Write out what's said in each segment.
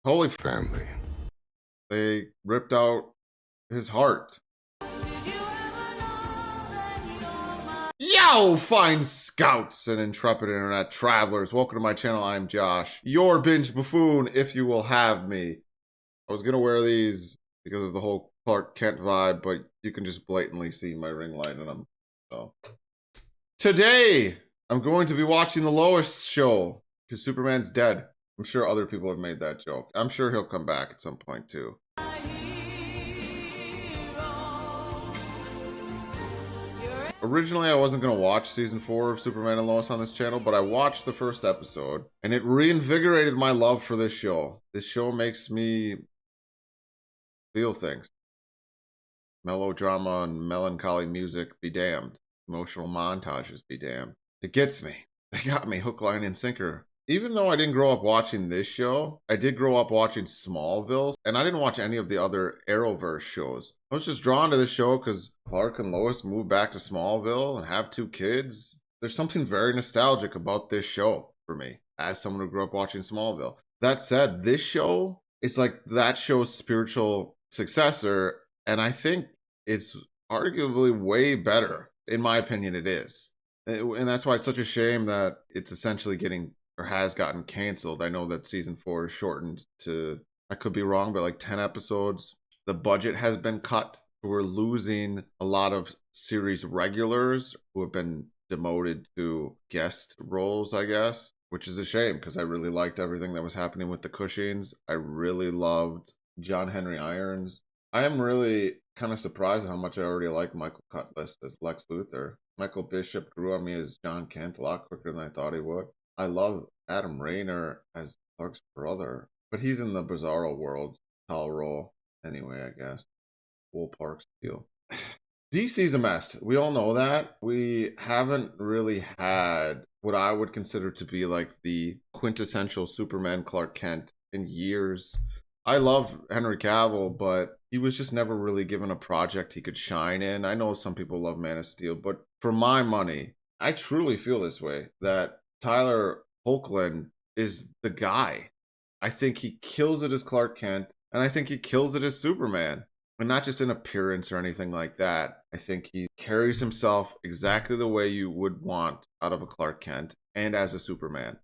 Holy family. they ripped out his heart. Yo, fine scouts and intrepid internet travelers. Welcome to my channel. I'm Josh, your binge buffoon, if you will have me. I was gonna wear these because of the whole Clark Kent vibe, but you can just blatantly see my ring light in them. So today, I'm going to be watching the Lois show because Superman's dead. I'm sure other people have made that joke. I'm sure he'll come back at some point too. Originally, I wasn't going to watch season 4 of Superman and Lois on this channel, but I watched the first episode, and it reinvigorated my love for this show. This show makes me feel things. Melodrama and melancholy music be damned. Emotional montages be damned. It gets me. They got me hook, line, and sinker. Even though I didn't grow up watching this show, I did grow up watching Smallville, and I didn't watch any of the other Arrowverse shows. I was just drawn to this show because Clark and Lois moved back to Smallville and have 2 kids. There's something very nostalgic about this show for me, as someone who grew up watching Smallville. That said, this show is like that show's spiritual successor, and I think it's arguably way better. In my opinion, it is. And that's why it's such a shame that it's essentially getting or has gotten canceled. I know that season 4 is shortened to, I could be wrong, but like 10 episodes. The budget has been cut. We're losing a lot of series regulars who have been demoted to guest roles, I guess, which is a shame because I really liked everything that was happening with the Cushings. I really loved John Henry Irons. I am really kind of surprised at how much I already like Michael Cutlass as Lex Luthor. Michael Bishop grew on me as John Kent a lot quicker than I thought he would. I love Adam Rayner as Clark's brother, but he's in the Bizarro world, tall role anyway, I guess. Full Park Steel. DC's a mess. We all know that. We haven't really had what I would consider to be like the quintessential Superman Clark Kent in years. I love Henry Cavill, but he was just never really given a project he could shine in. I know some people love Man of Steel, but for my money, I truly feel this way, that Tyler Hoechlin is the guy. I think he kills it as Clark Kent, and I think he kills it as Superman. And not just in appearance or anything like that. I think he carries himself exactly the way you would want out of a Clark Kent and as a Superman.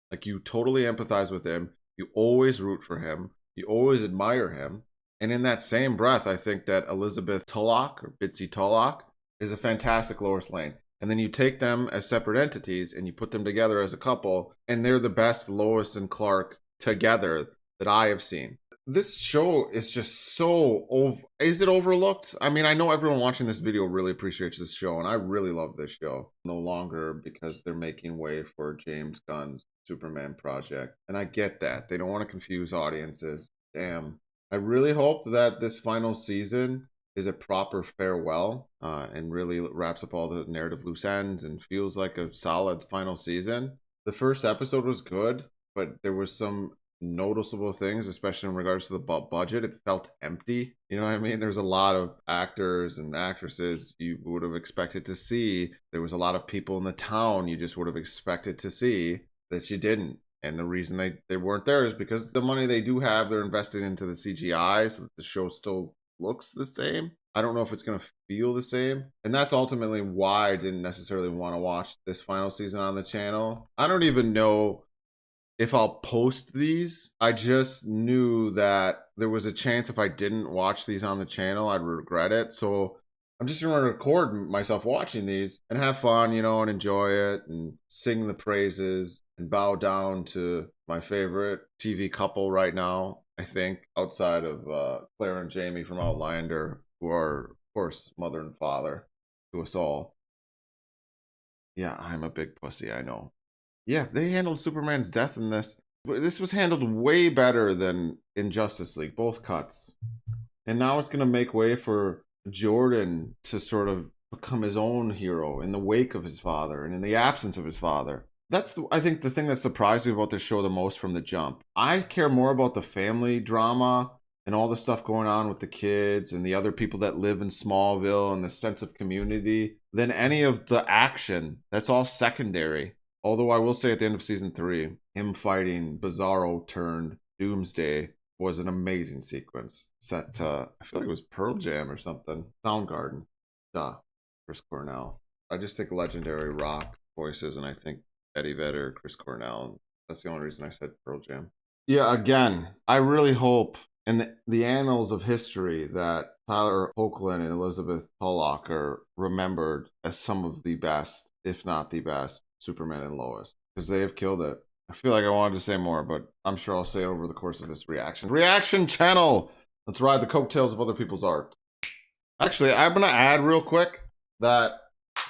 Like, you totally empathize with him. You always root for him. You always admire him. And in that same breath, I think that Elizabeth Tulloch, or Bitsy Tulloch, is a fantastic Lois Lane. And then you take them as separate entities and you put them together as a couple, and they're the best Lois and Clark together that I have seen. This show is just so is it overlooked? I mean, I know everyone watching this video really appreciates this show, and I really love this show. No longer because they're making way for James Gunn's Superman project. And I get that. They don't want to confuse audiences. Damn. I really hope that this final season is a proper farewell and really wraps up all the narrative loose ends and feels like a solid final season. The first episode was good, but there was some noticeable things, especially in regards to the budget. It felt empty. You know what I mean? There's a lot of actors and actresses you would have expected to see. There was a lot of people in the town you just would have expected to see that you didn't. And the reason they weren't there is because the money they do have, they're invested into the CGI so that the show still looks the same. I don't know if it's going to feel the same. And that's ultimately why I didn't necessarily want to watch this final season on the channel. I don't even know if I'll post these. I just knew that there was a chance if I didn't watch these on the channel, I'd regret it. So I'm just going to record myself watching these and have fun, you know, and enjoy it and sing the praises and bow down to my favorite TV couple right now, I think, outside of Claire and Jamie from Outlander, who are, of course, mother and father to us all. Yeah, I'm a big pussy, I know. Yeah, they handled Superman's death in this. This was handled way better than in Justice League, both cuts. And now it's going to make way for Jordan to sort of become his own hero in the wake of his father and in the absence of his father. That's, I think, the thing that surprised me about this show the most from the jump. I care more about the family drama and all the stuff going on with the kids and the other people that live in Smallville and the sense of community than any of the action. That's all secondary. Although I will say at the end of season 3, him fighting Bizarro turned Doomsday was an amazing sequence set to, I feel like it was Pearl Jam or something. Soundgarden. Duh. Chris Cornell. I just think legendary rock voices, and I think Eddie Vedder, Chris Cornell. That's the only reason I said Pearl Jam. Yeah, again, I really hope in the annals of history that Tyler Hoechlin and Elizabeth Tulloch are remembered as some of the best, if not the best, Superman and Lois, because they have killed it. I feel like I wanted to say more, but I'm sure I'll say it over the course of this reaction. Reaction channel! Let's ride the coattails of other people's art. Actually, I'm going to add real quick that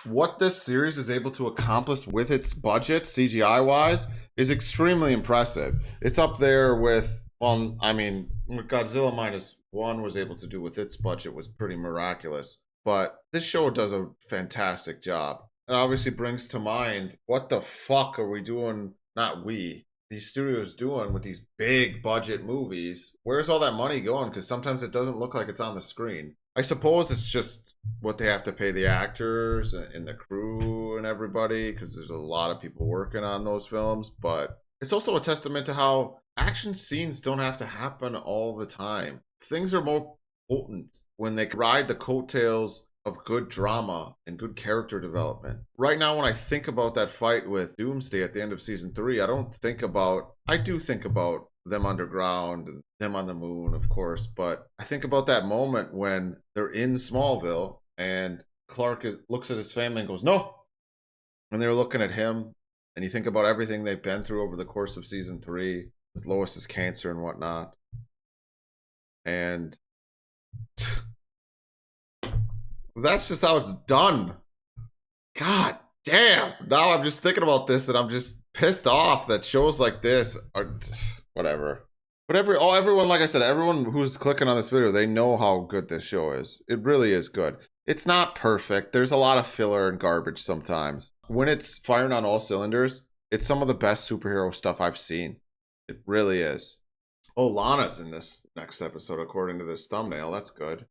what this series is able to accomplish with its budget, CGI-wise, is extremely impressive. It's up there with, well, I mean, what Godzilla -1 was able to do with its budget was pretty miraculous. But this show does a fantastic job. It obviously brings to mind, what the fuck are we doing? Not we. These studios doing with these big budget movies. Where's all that money going? Because sometimes it doesn't look like it's on the screen. I suppose it's just what they have to pay the actors and the crew and everybody, because there's a lot of people working on those films. But it's also a testament to how action scenes don't have to happen all the time. Things are more potent when they ride the coattails of good drama and good character development. Right now, when I think about that fight with Doomsday at the end of season 3, I do think about them underground and them on the moon, of course, but I think about that moment when they're in Smallville and Clark looks at his family and goes, no. And they're looking at him, and you think about everything they've been through over the course of season 3 with Lois's cancer and whatnot. And that's just how it's done. God damn. Now I'm just thinking about this and I'm just pissed off that shows like this are whatever. But everyone, like I said, everyone who's clicking on this video, they know how good this show is. It really is good. It's not perfect. There's a lot of filler and garbage sometimes. When it's firing on all cylinders, it's some of the best superhero stuff I've seen. It really is. Oh, Lana's in this next episode, according to this thumbnail. That's good.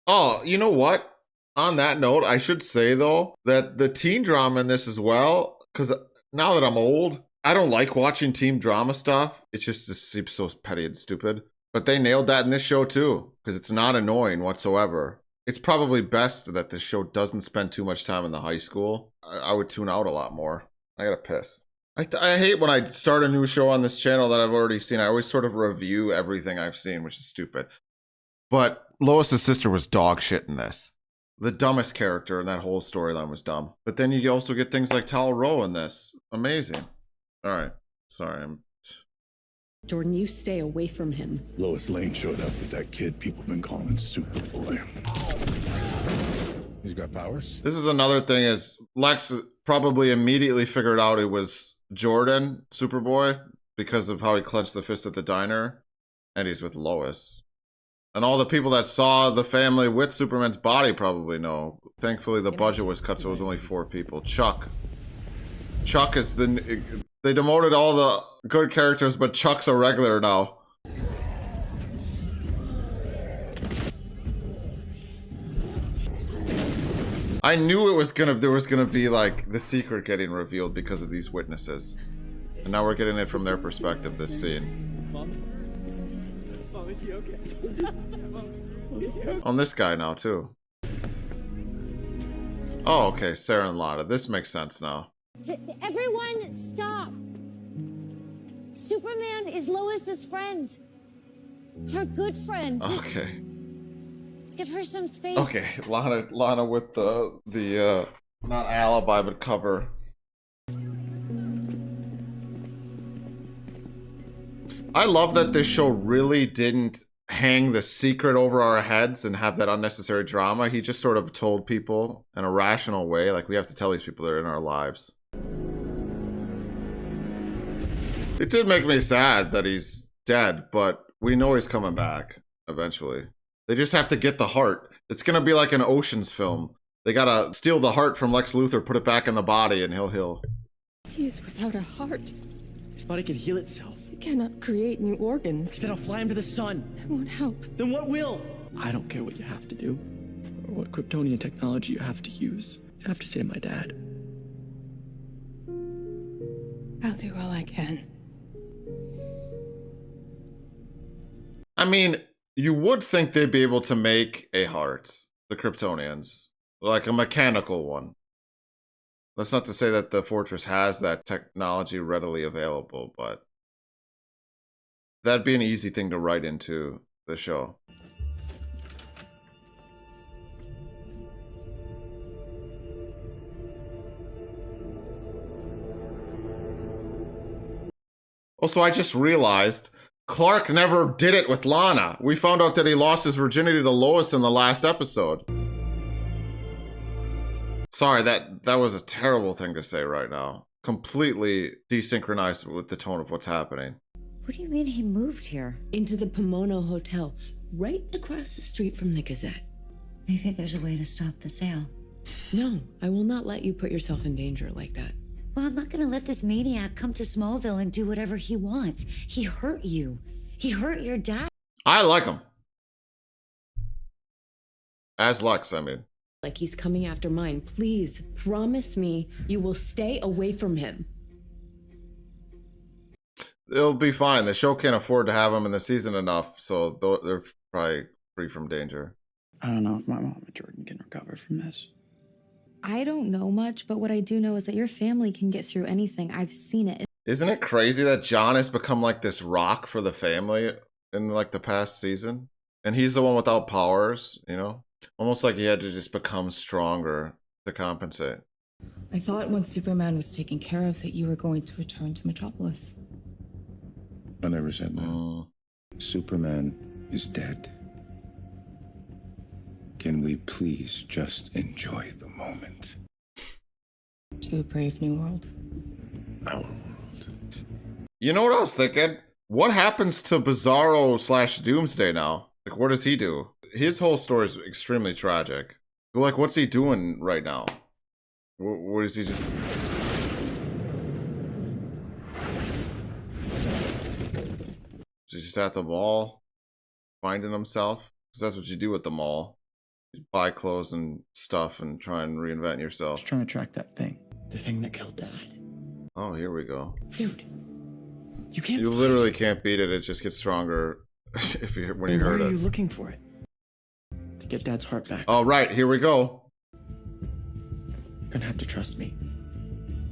Oh, you know what? On that note, I should say, though, that the teen drama in this as well, because now that I'm old, I don't like watching teen drama stuff. It just seems so petty and stupid. But they nailed that in this show, too, because it's not annoying whatsoever. It's probably best that this show doesn't spend too much time in the high school. I would tune out a lot more. I gotta piss. I hate when I start a new show on this channel that I've already seen. I always sort of review everything I've seen, which is stupid. But Lois's sister was dog shit in this. The dumbest character in that whole storyline was dumb. But then you also get things like Tal Rowe in this. Amazing. All right. Sorry. Jordan, you stay away from him. Lois Lane showed up with that kid people been calling Superboy. He's got powers? This is another thing is Lex probably immediately figured out it was Jordan, Superboy, because of how he clenched the fist at the diner. And he's with Lois. And all the people that saw the family with Superman's body probably know. Thankfully, the budget was cut, so it was only 4 people. Chuck is they demoted all the good characters, but Chuck's a regular now. I knew there was gonna be like the secret getting revealed because of these witnesses. And now we're getting it from their perspective, this scene. Mom, is he okay? On this guy now, too. Oh, okay, Sarah and Lana. This makes sense now. Everyone, stop! Superman is Lois's friend. Her good friend. Okay. Let's give her some space. Okay, Lana with the not alibi, but cover. I love that this show really didn't hang the secret over our heads and have that unnecessary drama. He just sort of told people in a rational way, like we have to tell these people they're in our lives. It did make me sad that he's dead, but we know he's coming back eventually. They just have to get the heart. It's gonna be like an Ocean's film. They gotta steal the heart from Lex Luthor, put it back in the body, and he'll heal. He is without a heart. His body can heal itself. He cannot create new organs. Then I'll fly him to the sun. That won't help. Then what will? I don't care what you have to do, or what Kryptonian technology you have to use. You have to save my dad. I'll do all I can. I mean, you would think they'd be able to make a heart, the Kryptonians, like a mechanical one. That's not to say that the Fortress has that technology readily available, but that'd be an easy thing to write into the show. Also, I just realized Clark never did it with Lana. We found out that he lost his virginity to Lois in the last episode. Sorry, that was a terrible thing to say right now. Completely desynchronized with the tone of what's happening. What do you mean he moved here? Into the Pomona Hotel, right across the street from the Gazette. Maybe there's a way to stop the sale. No, I will not let you put yourself in danger like that. Well, I'm not gonna let this maniac come to Smallville and do whatever he wants. He hurt you. He hurt your dad. I like him. As Lex, I mean. Like he's coming after mine. Please, promise me you will stay away from him. It'll be fine. The show can't afford to have him in the season enough, so they're probably free from danger. I don't know if my mom and Jordan can recover from this. I don't know much, but what I do know is that your family can get through anything. I've seen it. Isn't it crazy that John has become like this rock for the family in like the past season? And he's the one without powers, you know? Almost like he had to just become stronger to compensate. I thought once Superman was taken care of that you were going to return to Metropolis. I never said that. Superman is dead. Can we please just enjoy the moment? To a brave new world. Our world. You know what I was thinking? What happens to Bizarro / Doomsday now? Like, what does he do? His whole story is extremely tragic. Like, what's he doing right now? What is he just... Is he just at the mall? Finding himself? Because that's what you do at the mall. You buy clothes and stuff and try and reinvent yourself. Just trying to track that thing. The thing that killed Dad. Oh, here we go. Dude, you can't. You literally can't beat it. It just gets stronger if you when you Why hurt are it. you looking for it? To get Dad's heart back. All right, here we go. You're gonna have to trust me.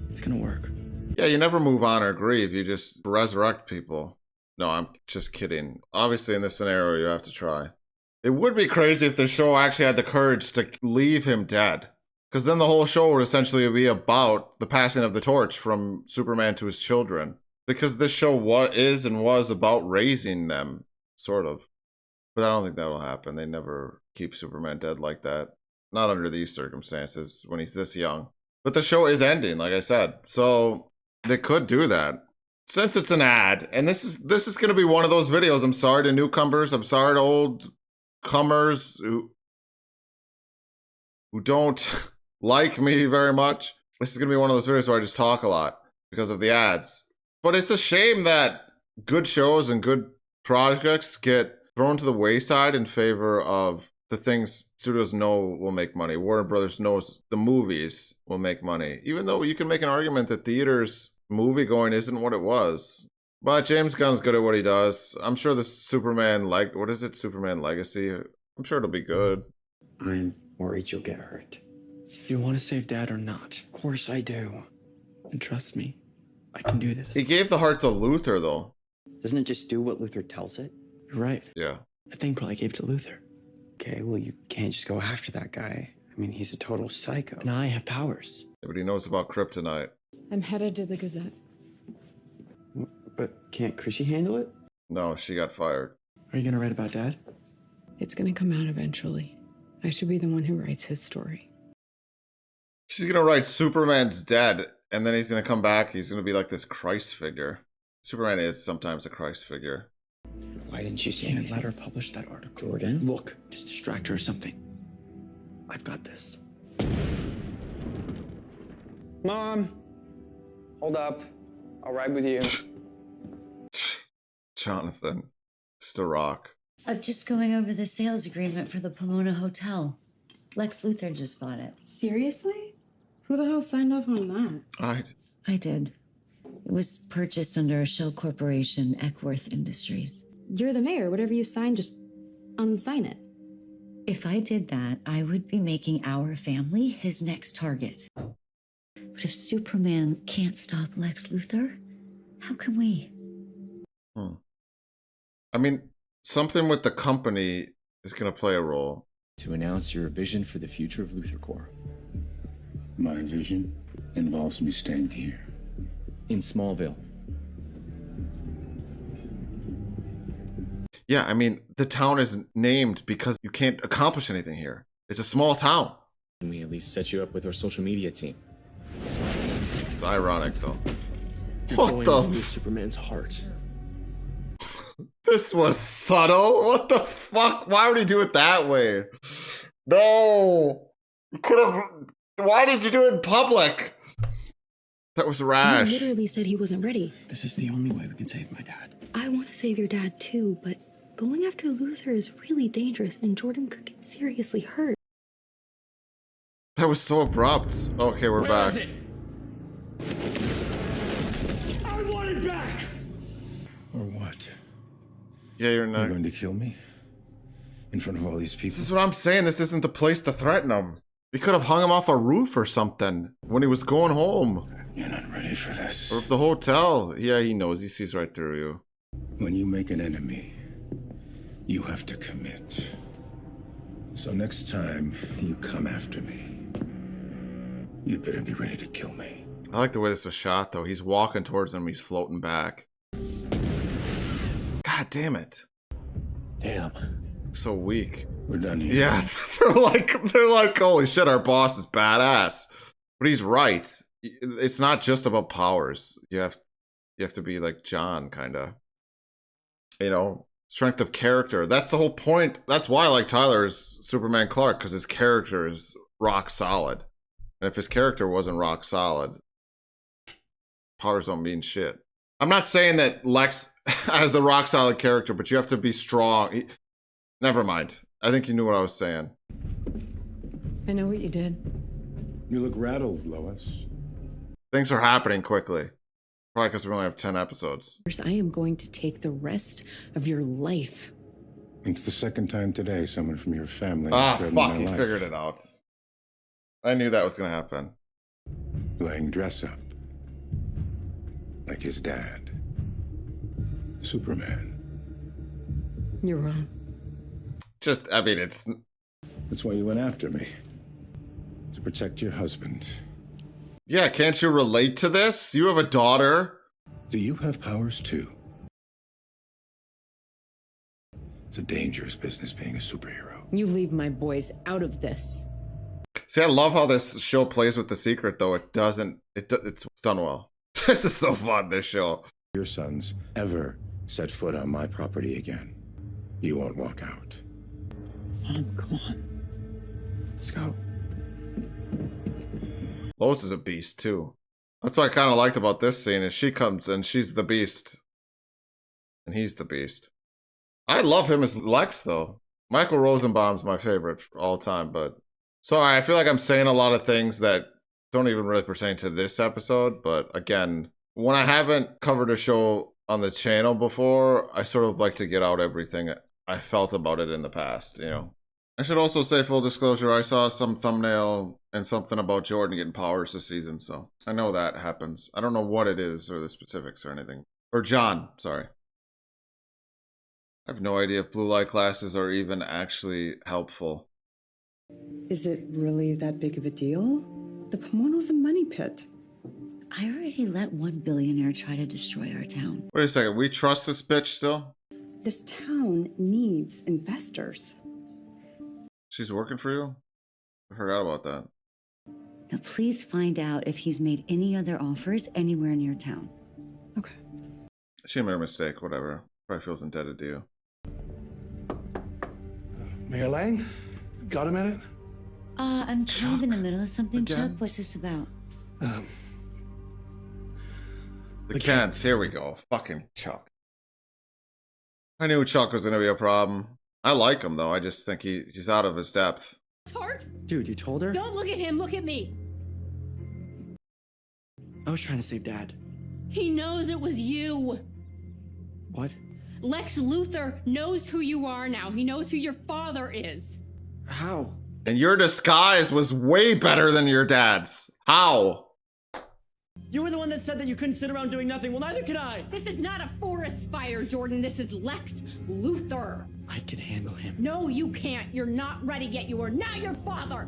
It's gonna work. Yeah, you never move on or grieve. You just resurrect people. No, I'm just kidding. Obviously, in this scenario, you have to try. It would be crazy if the show actually had the courage to leave him dead. Because then the whole show would essentially be about the passing of the torch from Superman to his children. Because this show was about raising them, sort of. But I don't think that'll happen. They never keep Superman dead like that. Not under these circumstances, when he's this young. But the show is ending, like I said. So, they could do that. Since it's an ad, and this is going to be one of those videos. I'm sorry to newcomers. I'm sorry to old comers who don't like me very much. This is going to be one of those videos where I just talk a lot because of the ads. But it's a shame that good shows and good projects get thrown to the wayside in favor of the things studios know will make money. Warner Brothers knows the movies will make money. Even though you can make an argument that theaters movie going isn't what it was. But James Gunn's good at what he does. I'm sure the Superman Superman Legacy? I'm sure it'll be good. I'm worried you'll get hurt. Do you want to save Dad or not? Of course I do. And trust me, I can do this. He gave the heart to Luthor, though. Doesn't it just do what Luthor tells it? You're right. Yeah. That thing probably gave to Luthor. Okay, well, you can't just go after that guy. I mean, he's a total psycho. And I have powers. Everybody knows about kryptonite. I'm headed to the Gazette. But can't Chrissy handle it? No, she got fired. Are you gonna write about Dad? It's gonna come out eventually. I should be the one who writes his story. She's gonna write Superman's dead, and then he's gonna come back. He's gonna be like this Christ figure. Superman is sometimes a Christ figure. Why didn't you say Can't anything? let her publish that article. Jordan? Look, just distract her or something. I've got this. Mom, hold up. I'll ride with you. Jonathan, just a rock. I'm just going over the sales agreement for the Pomona Hotel. Lex Luthor just bought it. Seriously? Who the hell signed off on that? I did. It was purchased under a shell corporation, Eckworth Industries. you're the mayor. Whatever you sign, just unsign it. If I did that, I would be making our family his next target. But if Superman can't stop Lex Luthor, how can we? I mean, something with the company is going to play a role. To announce your vision for the future of Luthor Corps. My vision involves me staying here. In Smallville. Yeah, I mean, the town is named because you can't accomplish anything here. It's a small town. Can we at least set you up with our social media team? It's ironic, though. You're What going the into Superman's heart. This was subtle. What the fuck? Why would he do it that way? No. You could have. Why did you do it in public? That was He rash. literally said he wasn't ready. This is the only way we can save my dad. I want to save your dad too, but going after Luthor is really dangerous and Jordan could get seriously hurt. That was so abrupt. Okay, we're back. I want it back! Or what? Yeah, you're You're not. going to kill me? In front of all these people? This is what I'm saying. This isn't the place to threaten him. We could have hung him off a roof or something when he was going home. You're not ready for this. Or the hotel. Yeah, he knows. He sees right through you. When you make an enemy, you have to commit. So next time you come after me, you better be ready to kill me. I like the way this was shot, though. He's walking towards him. He's floating back. God damn it. Damn. So weak. We're done here. Yeah, they're like, holy shit, our boss is badass. But he's right. It's not just about powers. You have to be like John, kind of. You know, strength of character. That's the whole point. That's why I like Tyler's Superman Clark, because his character is rock solid. And if his character wasn't rock solid, powers don't mean shit. I'm not saying that Lex has a rock solid character, but you have to be strong. Never mind. I think you knew what I was saying. I know what you did. You look rattled, Lois. Things are happening quickly. Probably because we only have 10 episodes. I am going to take the rest of your life. It's the second time today someone from your family Ah, has threatened fuck, my he life. figured it out. I knew that was going to happen. Playing dress up. Like his dad. Superman. You're wrong. Just, I mean, it's... That's why you went after me. To protect your husband. Yeah, can't you relate to this? You have a daughter. Do you have powers too? It's a dangerous business being a superhero. You leave my boys out of this. See, I love how this show plays with the secret, though. It doesn't... It's done well. This is so fun, this show. Your sons ever set foot on my property again, you won't walk out. Come on. Let's go. Lois is a beast, too. That's what I kind of liked about this scene, is she comes and she's the beast. And he's the beast. I love him as Lex, though. Michael Rosenbaum's my favorite for all time, but... Sorry, I feel like I'm saying a lot of things that don't even really pertain to this episode, but again, when I haven't covered a show on the channel before, I sort of like to get out everything I felt about it in the past, you know. I should also say, full disclosure, I saw some thumbnail and something about Jordan getting powers this season, so I know that happens. I don't know what it is or the specifics or anything. Or John, sorry. I have no idea if blue light glasses are even actually helpful. Is it really that big of a deal? The Pomono's a money pit. I already let one billionaire try to destroy our town. Wait a second, we trust this bitch still? This town needs investors. She's working for you? I forgot about that. Now, please find out if he's made any other offers anywhere near town. Okay. She made a mistake, whatever. Probably feels indebted to you. Mayor Lang, got a minute? I'm kind of in the middle of something, Again? Chuck. What's this about? The Kents, here we go. Fucking Chuck. I knew Chuck was going to be a problem. I like him, though. I just think he's out of his depth. Tart? Dude, you told her? Don't look at him, look at me. I was trying to save Dad. He knows it was you. What? Lex Luthor knows who you are now. He knows who your father is. How? And your disguise was way better than your dad's. How? You were the one that said that you couldn't sit around doing nothing. Well, neither can I. This is not a forest fire, Jordan. This is Lex Luthor. I can handle him. No, you can't. You're not ready yet. You are not your father.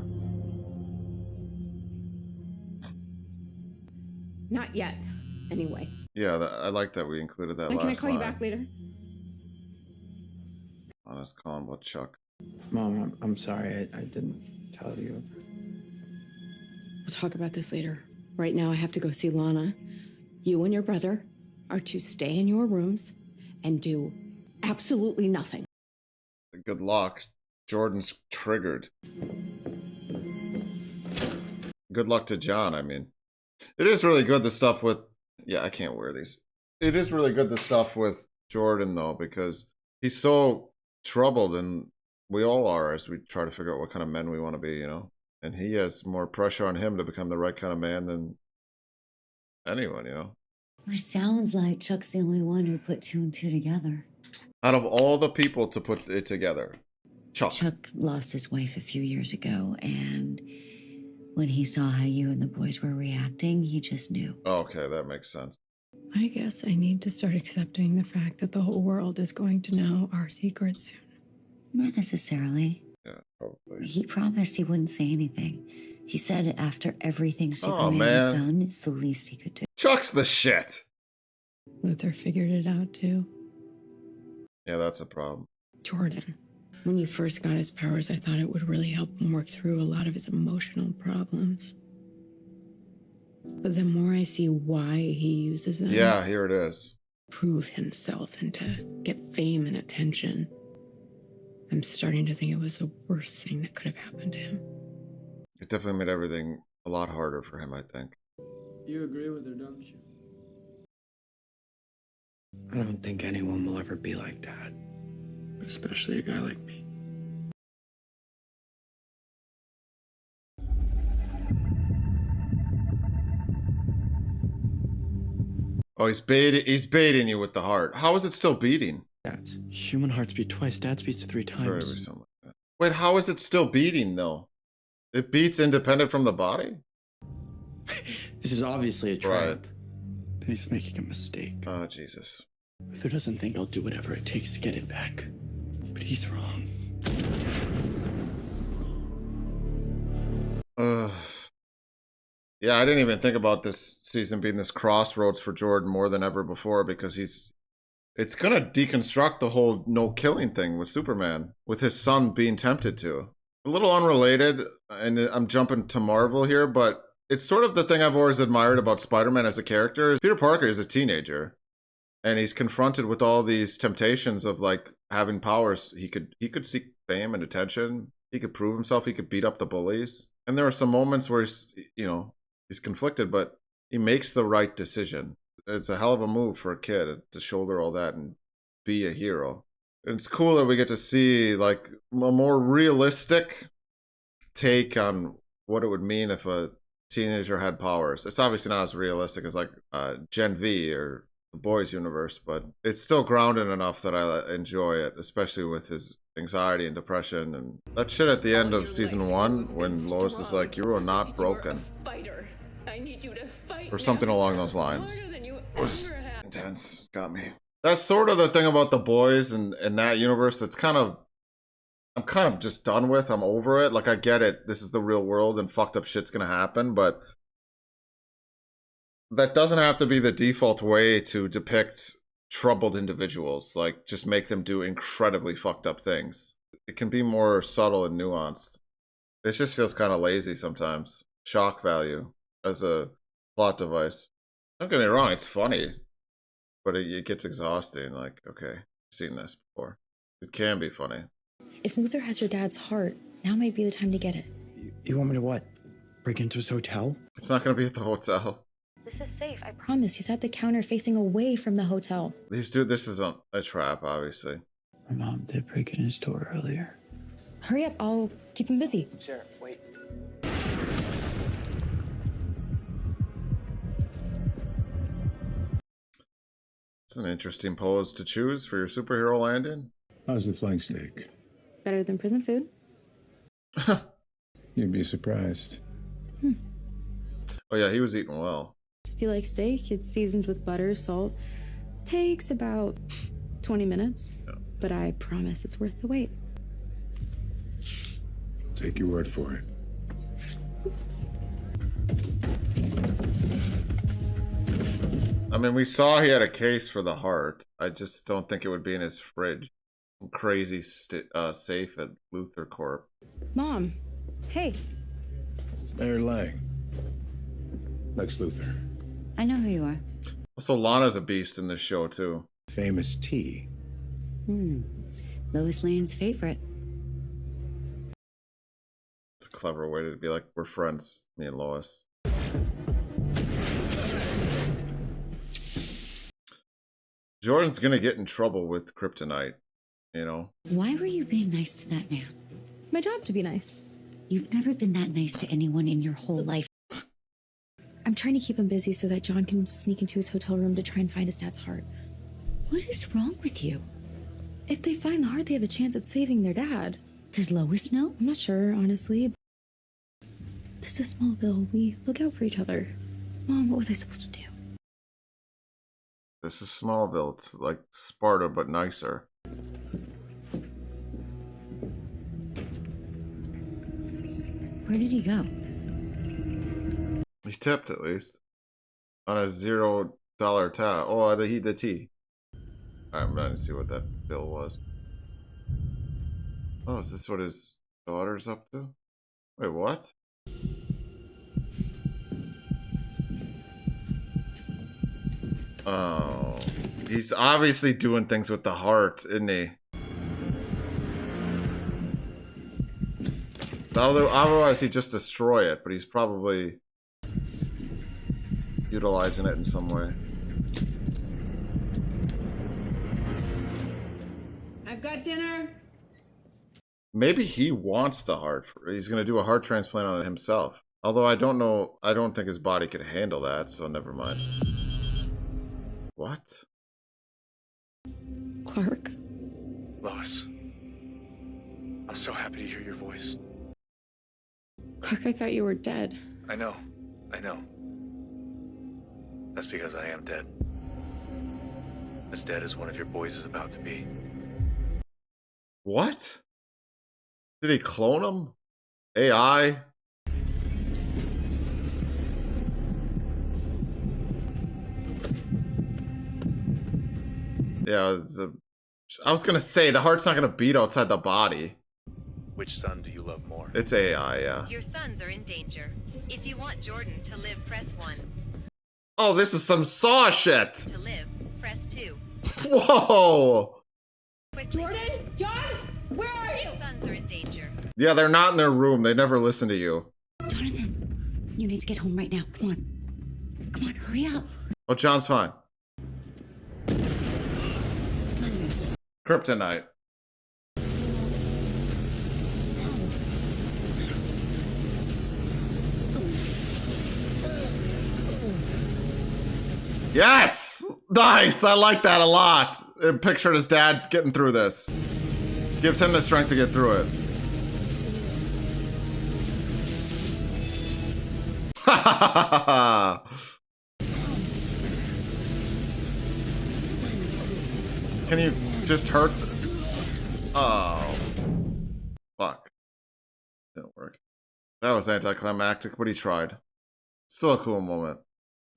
Not yet. Anyway. Yeah, I like that we included that last line. Can I call you back later? Let's call him what, Chuck? Mom, I'm sorry. I didn't tell you. We'll talk about this later. Right now, I have to go see Lana. You and your brother are to stay in your rooms and do absolutely nothing. Good luck. Jordan's triggered. Good luck to John, I mean. It is really good, the stuff with... Yeah, I can't wear these. It is really good, the stuff with Jordan, though, because he's so troubled, and we all are as we try to figure out what kind of men we want to be, you know? And he has more pressure on him to become the right kind of man than anyone, you know? It sounds like Chuck's the only one who put two and two together. Out of all the people to put it together, Chuck lost his wife a few years ago, and when he saw how you and the boys were reacting, he just knew. Okay, that makes sense. I guess I need to start accepting the fact that the whole world is going to know our secrets soon. Not necessarily. Yeah, probably. He promised he wouldn't say anything. He said after everything Superman man. has done, it's the least he could do. Chuck's the shit. Luther figured it out too. Yeah, that's a problem. Jordan, when he first got his powers, I thought it would really help him work through a lot of his emotional problems. But the more I see why he uses them, Yeah, here it is. prove himself and to get fame and attention, I'm starting to think it was the worst thing that could have happened to him. It definitely made everything a lot harder for him, I think. You agree with her, don't you? I don't think anyone will ever be like that. Especially a guy like me. Oh, he's baiting you with the heart. How is it still beating? Dad's. Human hearts beat twice, Dad's beats 3 times. Something like that. Wait, how is it still beating, though? It beats independent from the body? This is obviously a trap. Right. Then he's making a mistake. Oh, Jesus. Luther doesn't think I'll do whatever it takes to get it back. But he's wrong. Yeah, I didn't even think about this season being this crossroads for Jordan more than ever before, because it's gonna deconstruct the whole no killing thing with Superman, with his son being tempted to. A little unrelated, and I'm jumping to Marvel here, but it's sort of the thing I've always admired about Spider-Man as a character. Peter Parker is a teenager, and he's confronted with all these temptations of like having powers. He could seek fame and attention. He could prove himself. He could beat up the bullies. And there are some moments where he's conflicted, but he makes the right decision. It's a hell of a move for a kid to shoulder all that and be a hero. It's cool that we get to see like a more realistic take on what it would mean if a teenager had powers. It's obviously not as realistic as like Gen V or the Boys universe, but it's still grounded enough that I enjoy it, especially with his anxiety and depression and that shit at the end of season 1 when Lois is like, "You are not broken," I need you to fight or something along those lines. It was intense. Got me. That's sort of the thing about the Boys and that universe that's I'm kind of just done with. I'm over it. Like, I get it. This is the real world and fucked up shit's gonna happen, but that doesn't have to be the default way to depict troubled individuals. Like, just make them do incredibly fucked up things. It can be more subtle and nuanced. It just feels kind of lazy sometimes. Shock value as a plot device. Don't get me wrong, it's funny, but it gets exhausting. Like, okay, I've seen this before. It can be funny. If Luther has your dad's heart, now might be the time to get it. You want me to what? Break into his hotel? It's not going to be at the hotel. This is safe, I promise. He's at the counter facing away from the hotel. This is a trap, obviously. My mom did break in his door earlier. Hurry up, I'll keep him busy. Sarah, wait. It's an interesting pose to choose for your superhero landing. How's the flank steak? Better than prison food? You'd be surprised. Oh yeah, he was eating well. If you like steak, it's seasoned with butter, salt. Takes about 20 minutes, but I promise it's worth the wait. Take your word for it. I mean, we saw he had a case for the heart. I just don't think it would be in his fridge. Some crazy safe at Luthor Corp. Mom, hey. Mayor Lang. Lex Luthor. I know who you are. Also, Lana's a beast in this show, too. Famous T. Lois Lane's favorite. It's a clever way to be like, we're friends, me and Lois. Jordan's gonna get in trouble with kryptonite, you know? Why were you being nice to that man? It's my job to be nice. You've never been that nice to anyone in your whole life. I'm trying to keep him busy so that John can sneak into his hotel room to try and find his dad's heart. What is wrong with you? If they find the heart, they have a chance at saving their dad. Does Lois know? I'm not sure, honestly. This is Smallville. We look out for each other. Mom, what was I supposed to do? This is Smallville. It's like Sparta, but nicer. Where did he go? He tipped at least. On a $0 tab. Oh, the tea. I'm trying to see what that bill was. Oh, is this what his daughter's up to? Wait, what? Oh, he's obviously doing things with the heart, isn't he? Otherwise, he'd just destroy it, but he's probably utilizing it in some way. I've got dinner. Maybe he wants the heart. He's going to do a heart transplant on it himself. Although I don't know, I don't think his body could handle that, so never mind. What? Clark? Lois. I'm so happy to hear your voice. Clark, I thought you were dead. I know. That's because I am dead. As dead as one of your boys is about to be. What? Did he clone him? AI? Yeah, I was gonna say, the heart's not gonna beat outside the body. Which son do you love more? It's AI, yeah. Your sons are in danger. If you want Jordan to live, press 1. Oh, this is some Saw shit! To live, press 2. Whoa! Quickly. Jordan? John? Where are you? Your sons are in danger. Yeah, they're not in their room. They never listen to you. Jonathan, you need to get home right now. Come on. Come on, hurry up. Oh, John's fine. Kryptonite. Yes! Nice! I like that a lot. Pictured his dad getting through this. Gives him the strength to get through it. Ha ha ha ha! Can you just hurt? Oh. Fuck. Didn't work. That was anticlimactic, but he tried. Still a cool moment.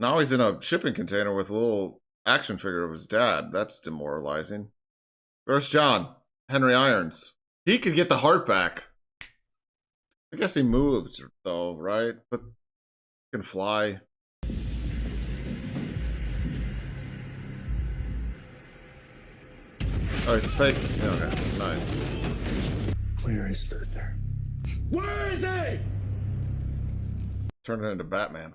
Now he's in a shipping container with a little action figure of his dad. That's demoralizing. Where's John? Henry Irons. He could get the heart back. I guess he moved, though, right? But he can fly. Oh, he's fake. Yeah, okay, nice. Where is Luthor? Where is he? Turn it into Batman.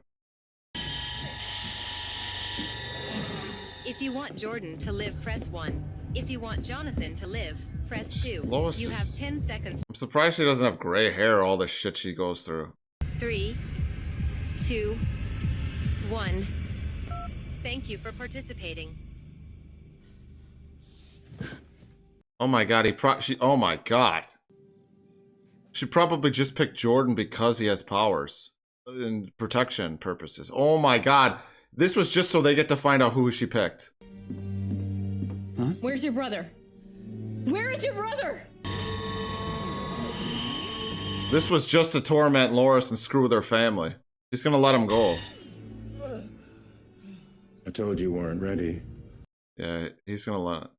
If you want Jordan to live, press 1. If you want Jonathan to live, press 2. Lois You have is- 10 seconds. I'm surprised she doesn't have gray hair, all the shit she goes through. 3, 2, 1. Thank you for participating. Oh my god, oh my god. She probably just picked Jordan because he has powers. And protection purposes. Oh my god. This was just so they get to find out who she picked. Huh? Where's your brother? Where is your brother? This was just to torment Lois and screw their family. He's gonna let him go. I told you weren't ready. Yeah, he's gonna let it.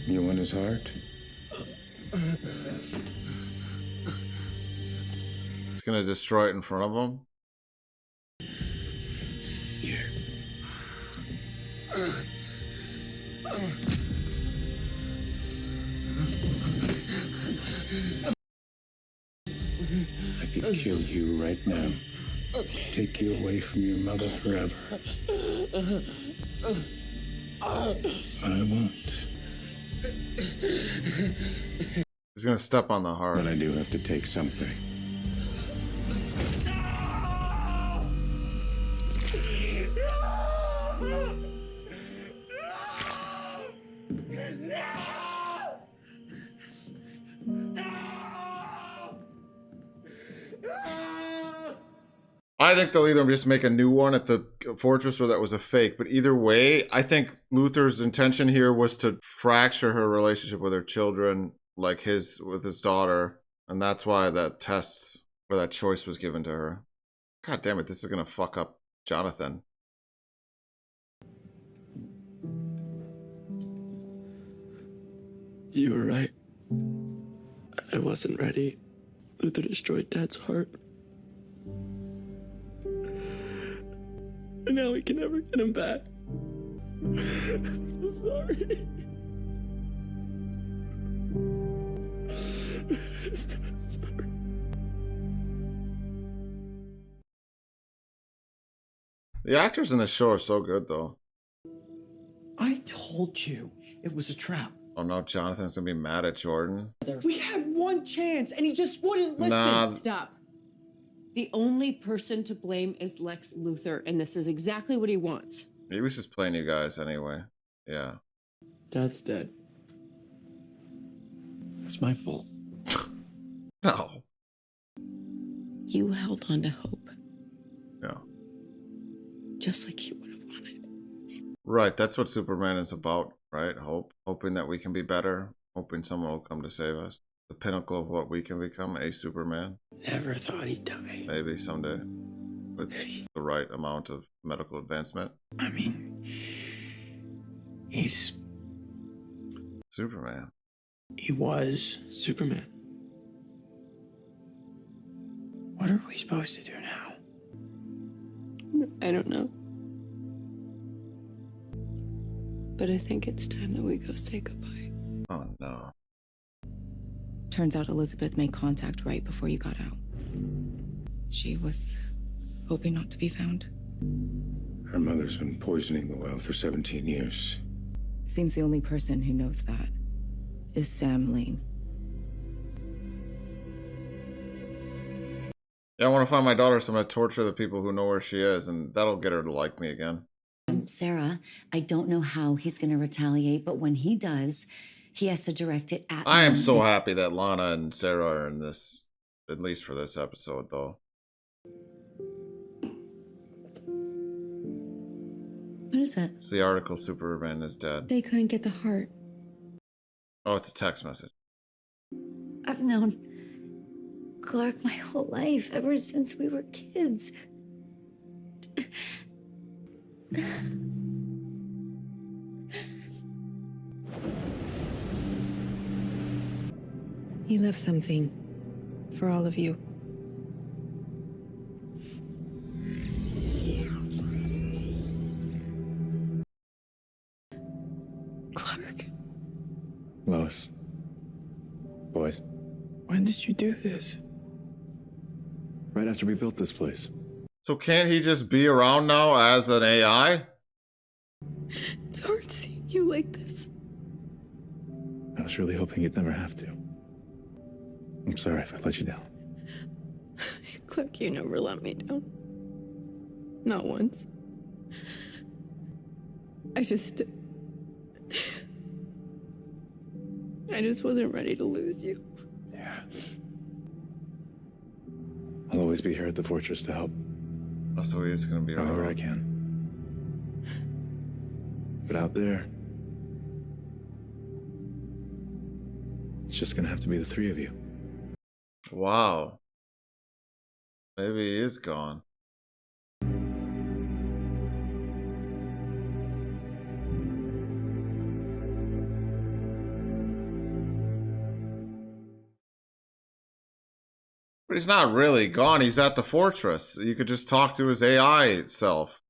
You want his heart? He's gonna destroy it in front of him. Here. I could kill you right now. Take you away from your mother forever. But I won't. He's gonna step on the heart. But I do have to take something. I think they'll either just make a new one at the fortress or that was a fake. But either way, I think Luther's intention here was to fracture her relationship with her children, like with his daughter. And that's why that test or that choice was given to her. God damn it, this is going to fuck up Jonathan. You were right. I wasn't ready. Luther destroyed Dad's heart. And now we can never get him back. I'm so sorry. I'm so sorry. The actors in the show are so good, though. I told you it was a trap. Oh no, Jonathan's gonna be mad at Jordan. We had one chance and he just wouldn't listen. Nah. Stop. The only person to blame is Lex Luthor, and this is exactly what he wants. He was just playing you guys anyway. Yeah. Dad's dead. It's my fault. No. You held on to hope. Yeah. Just like he would have wanted. Right, that's what Superman is about, right? Hope. Hoping that we can be better. Hoping someone will come to save us. The pinnacle of what we can become, a Superman. Never thought he'd die. Maybe someday. With the right amount of medical advancement. I mean, he's... Superman. He was Superman. What are we supposed to do now? I don't know. But I think it's time that we go say goodbye. Oh no. Turns out Elizabeth made contact right before you got out. She was hoping not to be found. Her mother's been poisoning the well for 17 years. Seems the only person who knows that is Sam Lane. Yeah, I want to find my daughter, so I'm going to torture the people who know where she is, and that'll get her to like me again. Sarah, I don't know how he's going to retaliate, but when he does, he has to direct it at I am me. so happy that Lana and Sarah are in this, at least for this episode, though. What is it? It's the article, Superman is dead. They couldn't get the heart. Oh, it's a text message. I've known Clark my whole life, ever since we were kids. He left something for all of you. Clark. Lois. Boys. When did you do this? Right after we built this place. So can't he just be around now as an AI? It's hard seeing you like this. I was really hoping you'd never have to. I'm sorry if I let you down. Clark, you never let me down. Not once. I just wasn't ready to lose you. Yeah. I'll always be here at the fortress to help. That's the way it's gonna be. However I can. But out there, it's just gonna have to be the three of you. Wow. Maybe he is gone. But he's not really gone. He's at the fortress. You could just talk to his AI self.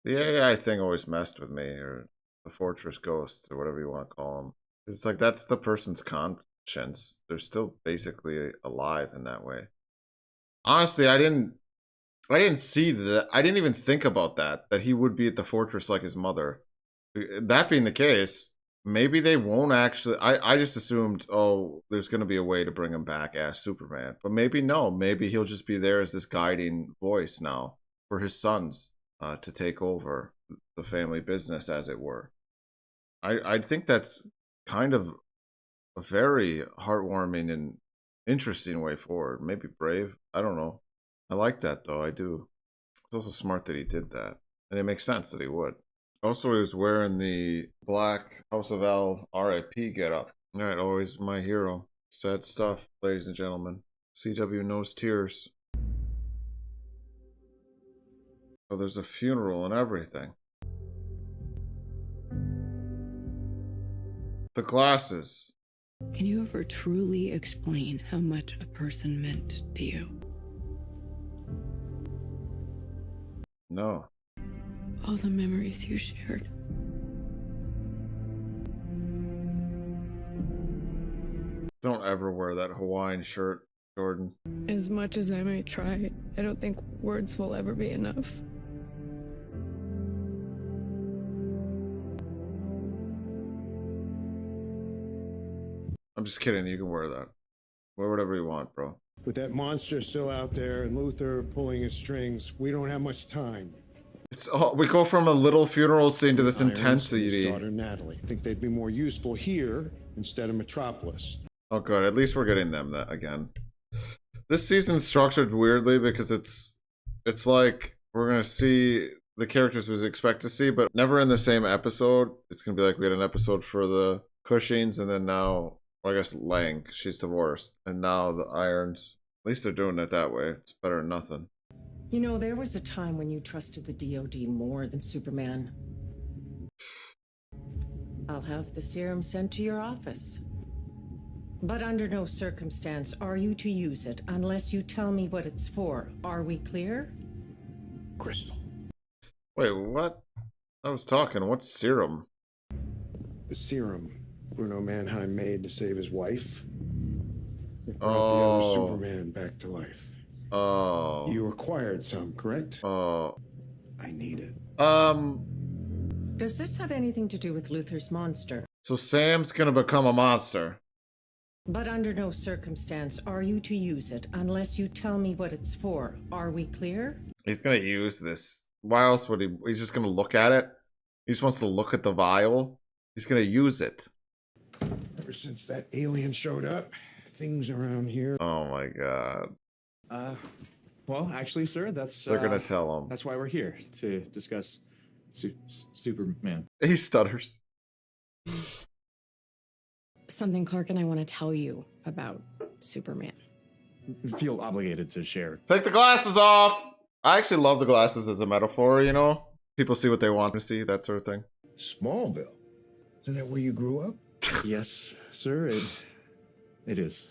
The AI thing always messed with me, or the fortress ghosts, or whatever you want to call them. It's like that's the person's conscience. They're still basically alive in that way. Honestly, I didn't see that. I didn't even think about that he would be at the fortress like his mother. That being the case, maybe they won't actually. I just assumed, oh, there's going to be a way to bring him back as Superman. But maybe no. Maybe he'll just be there as this guiding voice now for his sons to take over the family business, as it were. I think that's kind of a very heartwarming and interesting way forward. Maybe brave. I don't know. I like that, though. I do. It's also smart that he did that. And it makes sense that he would. Also, he was wearing the black House of L RIP getup. Alright, always my hero. Sad stuff, ladies and gentlemen. CW knows tears. Oh, there's a funeral and everything. The glasses. Can you ever truly explain how much a person meant to you? No. All the memories you shared. Don't ever wear that Hawaiian shirt, Jordan. As much as I might try, I don't think words will ever be enough. I'm just kidding. You can wear that. Wear whatever you want, bro. With that monster still out there and Luthor pulling his strings, we don't have much time. It's we go from a little funeral scene to this Irons and intensity. his daughter Natalie. Think they'd be more useful here instead of Metropolis. Oh, good. At least we're getting them that again. This season's structured weirdly because it's like we're gonna see the characters we expect to see, but never in the same episode. It's gonna be like we had an episode for the Cushings, and then now, well, I guess Lang, 'cause she's divorced, and now the Irons. At least they're doing it that way. It's better than nothing. You know, there was a time when you trusted the DoD more than Superman. I'll have the serum sent to your office. But under no circumstance are you to use it unless you tell me what it's for. Are we clear? Crystal. Wait, what? I was talking. What's serum? The serum Bruno Mannheim made to save his wife. It brought the other Superman back to life. Oh. You acquired some, correct? Oh. I need it. Does this have anything to do with Luthor's monster? So Sam's gonna become a monster. But under no circumstance are you to use it unless you tell me what it's for. Are we clear? He's gonna use this. Why else would he? He's just gonna look at it. He just wants to look at the vial. He's gonna use it. Ever since that alien showed up, things around here. Oh my god. Well, actually, sir, that's... They're gonna tell him. That's why we're here, to discuss Superman. He stutters. Something Clark and I want to tell you about Superman. Feel obligated to share. Take the glasses off! I actually love the glasses as a metaphor, you know? People see what they want to see, that sort of thing. Smallville? Isn't that where you grew up? Yes, sir, it is.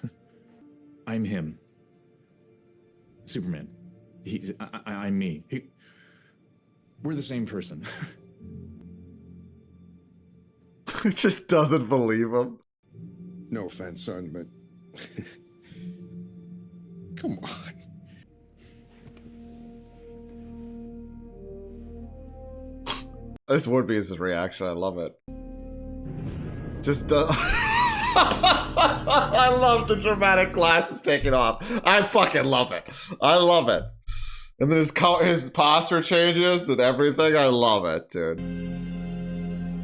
I'm him. Superman. I'm me. We're the same person. He just doesn't believe him. No offense, son, but... Come on. This would be his reaction. I love it. Just I love the dramatic glasses taking off. I fucking love it. I love it. And then his posture changes and everything. I love it, dude.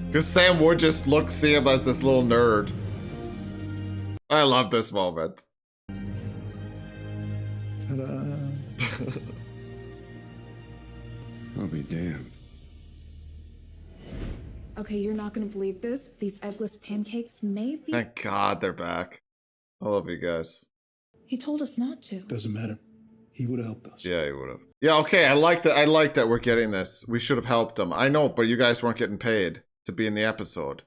Because Sam would just see him as this little nerd. I love this moment. Ta-da. I'll be damned. Okay, you're not gonna believe this. These eggless pancakes may be. Thank God they're back. I love you guys. He told us not to. Doesn't matter. He would have helped us. Yeah, he would have. Yeah, okay. I like that. I like that we're getting this. We should have helped them. I know, but you guys weren't getting paid to be in the episode.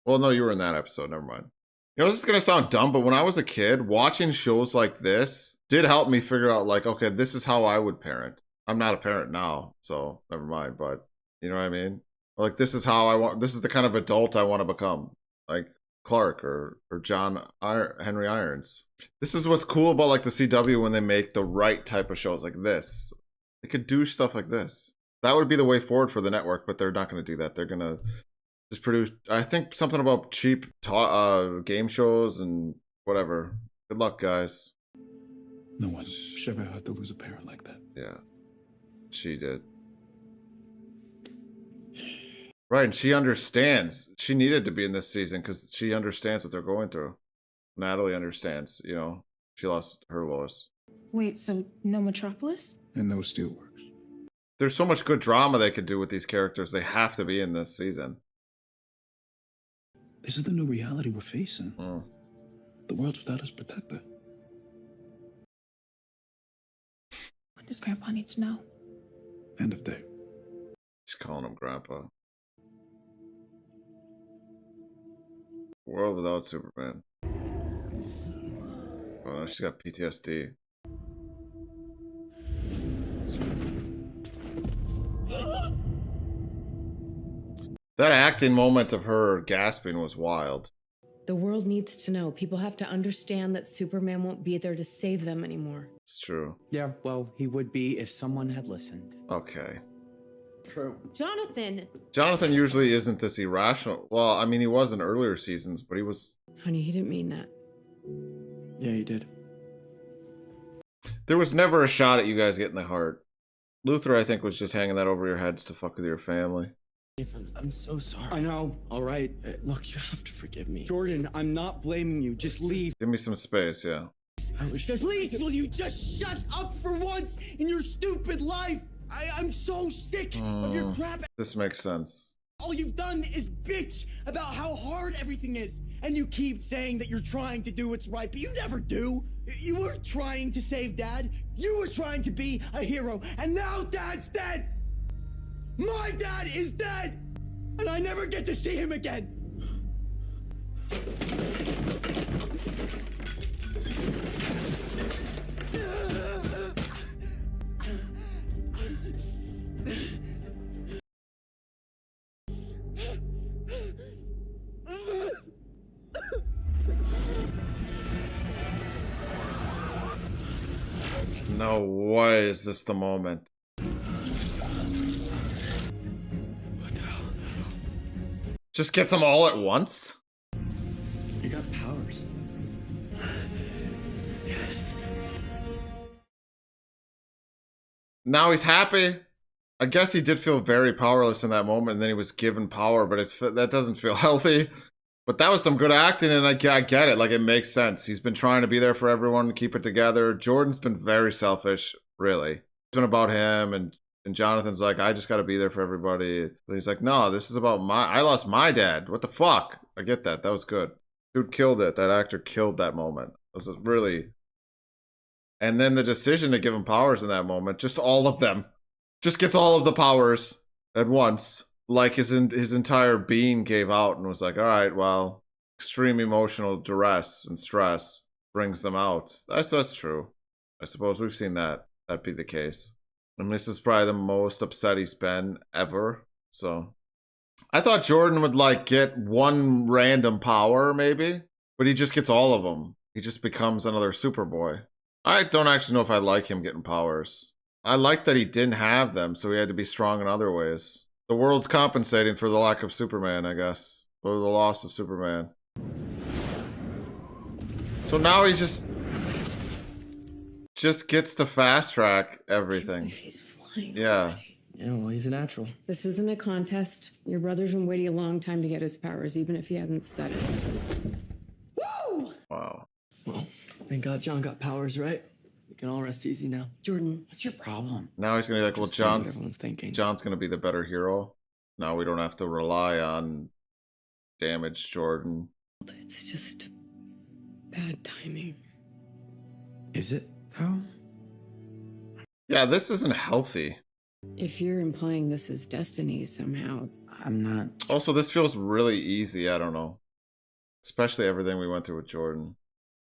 Well, no, you were in that episode. Never mind. You know, this is gonna sound dumb, but when I was a kid, watching shows like this did help me figure out, like, okay, this is how I would parent. I'm not a parent now, so never mind. But you know what I mean? Like, this is how I want. This is the kind of adult I want to become, like Clark or Henry Irons. This is what's cool about, like, the CW when they make the right type of shows like this. They could do stuff like this. That would be the way forward for the network, but they're not going to do that. They're going to just produce, I think, something about cheap game shows and whatever. Good luck, guys. No one should ever have to lose a parent like that. Yeah, she did. Right, and she understands. She needed to be in this season because she understands what they're going through. Natalie understands, you know. She lost her Lois. Wait, so no Metropolis? And no Steelworks. There's so much good drama they could do with these characters. They have to be in this season. This is the new reality we're facing. The world's without its protector. When does Grandpa need to know? End of day. He's calling him Grandpa. World without Superman. Oh, she's got PTSD. That acting moment of her gasping was wild. The world needs to know. People have to understand that Superman won't be there to save them anymore. It's true. Yeah, well, he would be if someone had listened. Okay. True. Jonathan! Jonathan usually isn't this irrational. Well, I mean, he was in earlier seasons, but he was... Honey, he didn't mean that. Yeah, he did. There was never a shot at you guys getting the heart. Luthor, I think, was just hanging that over your heads to fuck with your family. Nathan, I'm so sorry. I know. All right. Look, you have to forgive me. Jordan, I'm not blaming you. Just leave. Give me some space, yeah. I was just... Please, will you just shut up for once in your stupid life? I'm so sick of your crap. This makes sense. All you've done is bitch about how hard everything is. And you keep saying that you're trying to do what's right, but you never do. You weren't trying to save Dad. You were trying to be a hero. And now Dad's dead. My dad is dead. And I never get to see him again. No way is this the moment. Just gets them all at once? You got powers. Yes. Now he's happy. I guess he did feel very powerless in that moment, and then he was given power, but that doesn't feel healthy. But that was some good acting, and I get it. Like, it makes sense. He's been trying to be there for everyone, keep it together. Jordan's been very selfish, really. It's been about him, and Jonathan's like, I just got to be there for everybody. But he's like, no, this is about I lost my dad. What the fuck? I get that. That was good. Dude killed it. That actor killed that moment. It was really... And then the decision to give him powers in that moment, just all of them. Just gets all of the powers at once. Like his entire being gave out and was like, all right, well, extreme emotional duress and stress brings them out. That's true. I suppose we've seen that be the case. And this is probably the most upset he's been ever. So I thought Jordan would, like, get one random power maybe, but he just gets all of them. He just becomes another Superboy. I don't actually know if I like him getting powers. I like that he didn't have them, so he had to be strong in other ways. The world's compensating for the lack of Superman, I guess. Or the loss of Superman. So now he's just gets to fast track everything. He's flying. Yeah. Yeah, well, he's a natural. This isn't a contest. Your brother's been waiting a long time to get his powers, even if he hasn't said it. Woo! Wow. Thank God John got powers, right? We can all rest easy now. Jordan, What's your problem? Now he's gonna be like, well, Just saying what everyone's thinking. John's gonna be the better hero. Now we don't have to rely on damaged Jordan. It's just bad timing. Is it, though? Yeah, this isn't healthy. If you're implying this is destiny somehow. I'm not. Also, this feels really easy. I don't know. Especially everything we went through with Jordan.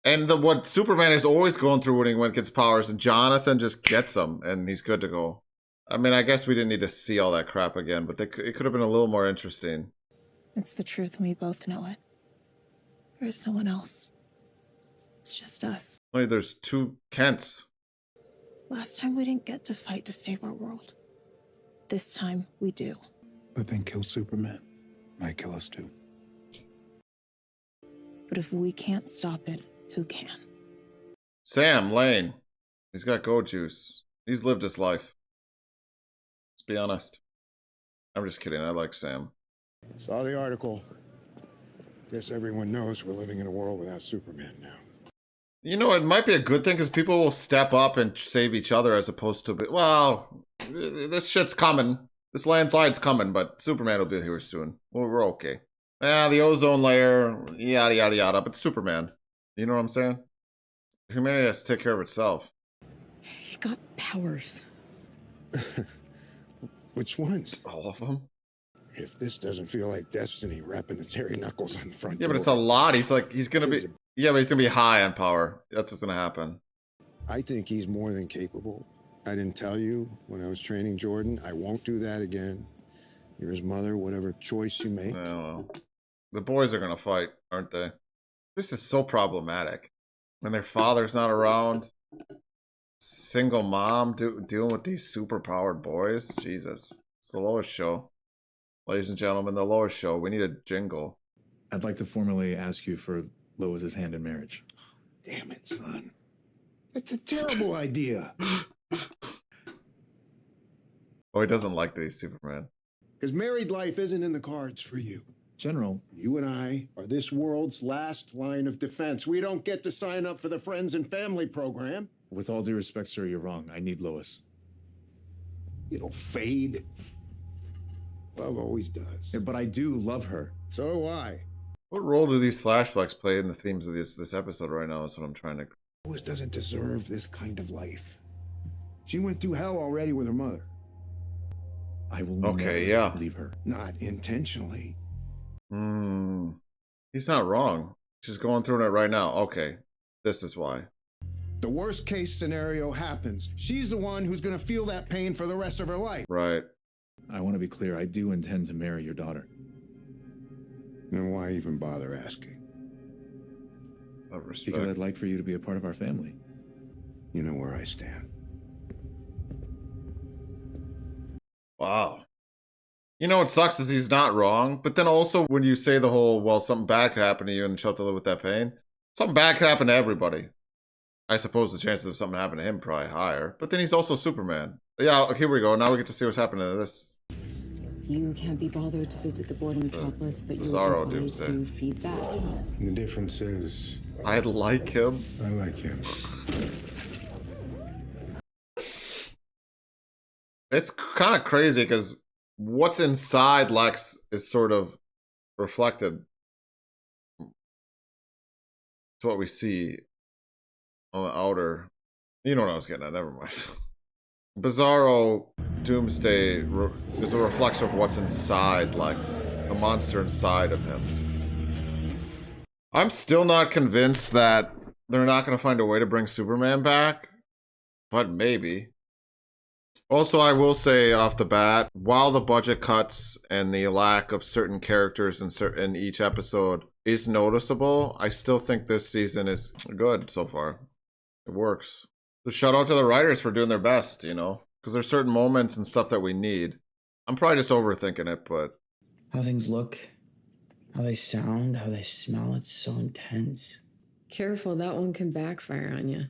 And what Superman is always going through when he gets powers, and Jonathan just gets them, and he's good to go. I mean, I guess we didn't need to see all that crap again, but it could have been a little more interesting. It's the truth, and we both know it. There is no one else. It's just us. Only there's 2 Kents. Last time we didn't get to fight to save our world. This time we do. But then kill Superman. Might kill us too. But if we can't stop it, who can? Sam Lane. He's got go juice. He's lived his life. Let's be honest. I'm just kidding. I like Sam. Saw the article. Guess everyone knows we're living in a world without Superman now. You know, it might be a good thing because people will step up and save each other as opposed to, well, this shit's coming. This landslide's coming, but Superman will be here soon. We're okay. Yeah, the ozone layer, yada, yada, yada, but Superman. You know what I'm saying? Humanity has to take care of itself. He got powers. Which ones? All of them. If this doesn't feel like destiny, wrapping the Terry knuckles on the front Yeah, door. but it's a lot. He's gonna be... Yeah, but he's gonna be high on power. That's what's gonna happen. I think he's more than capable. I didn't tell you when I was training Jordan. I won't do that again. You're his mother, whatever choice you make. Yeah, well, the boys are gonna fight, aren't they? This is so problematic. When their father's not around, single mom dealing with these super-powered boys. Jesus, it's the Lois show, ladies and gentlemen. The Lois show. We need a jingle. I'd like to formally ask you for Lois's hand in marriage. Damn it, son. That's a terrible idea. Oh, he doesn't like that he's Superman. Because married life isn't in the cards for you. General. You and I are this world's last line of defense. We don't get to sign up for the Friends and Family program. With all due respect, sir, you're wrong. I need Lois. It'll fade. Love always does. Yeah, but I do love her. So do I. What role do these flashbacks play in the themes of this episode right now? Is what I'm trying to... Lois doesn't deserve this kind of life. She went through hell already with her mother. I will never leave her. Not intentionally. He's not wrong. She's going through it right now. Okay, this is why. The worst case scenario happens. She's the one who's going to feel that pain for the rest of her life. Right. I want to be clear. I do intend to marry your daughter. Then why even bother asking? Because I'd like for you to be a part of our family. You know where I stand. Wow. You know what sucks is he's not wrong, but then also when you say the whole, well, something bad could happen to you and she'll have to live with that pain, something bad could happen to everybody. I suppose the chances of something happening to him probably higher, but then he's also Superman. Yeah, okay, here we go. Now we get to see what's happening to this. You can't be bothered to visit the board in Metropolis, but you'll Bizarro do Doomsday. to feed that. The difference is... I like him. I like him. It's kind of crazy because what's inside Lex is sort of reflected to what we see on the outer. You know what I was getting at, never mind. Bizarro Doomsday is a reflection of what's inside Lex, the monster inside of him. I'm still not convinced that they're not going to find a way to bring Superman back, but maybe. Also, I will say off the bat, while the budget cuts and the lack of certain characters in each episode is noticeable, I still think this season is good so far. It works. So shout out to the writers for doing their best, you know, because there's certain moments and stuff that we need. I'm probably just overthinking it, but... How things look, how they sound, how they smell, it's so intense. Careful, that one can backfire on you.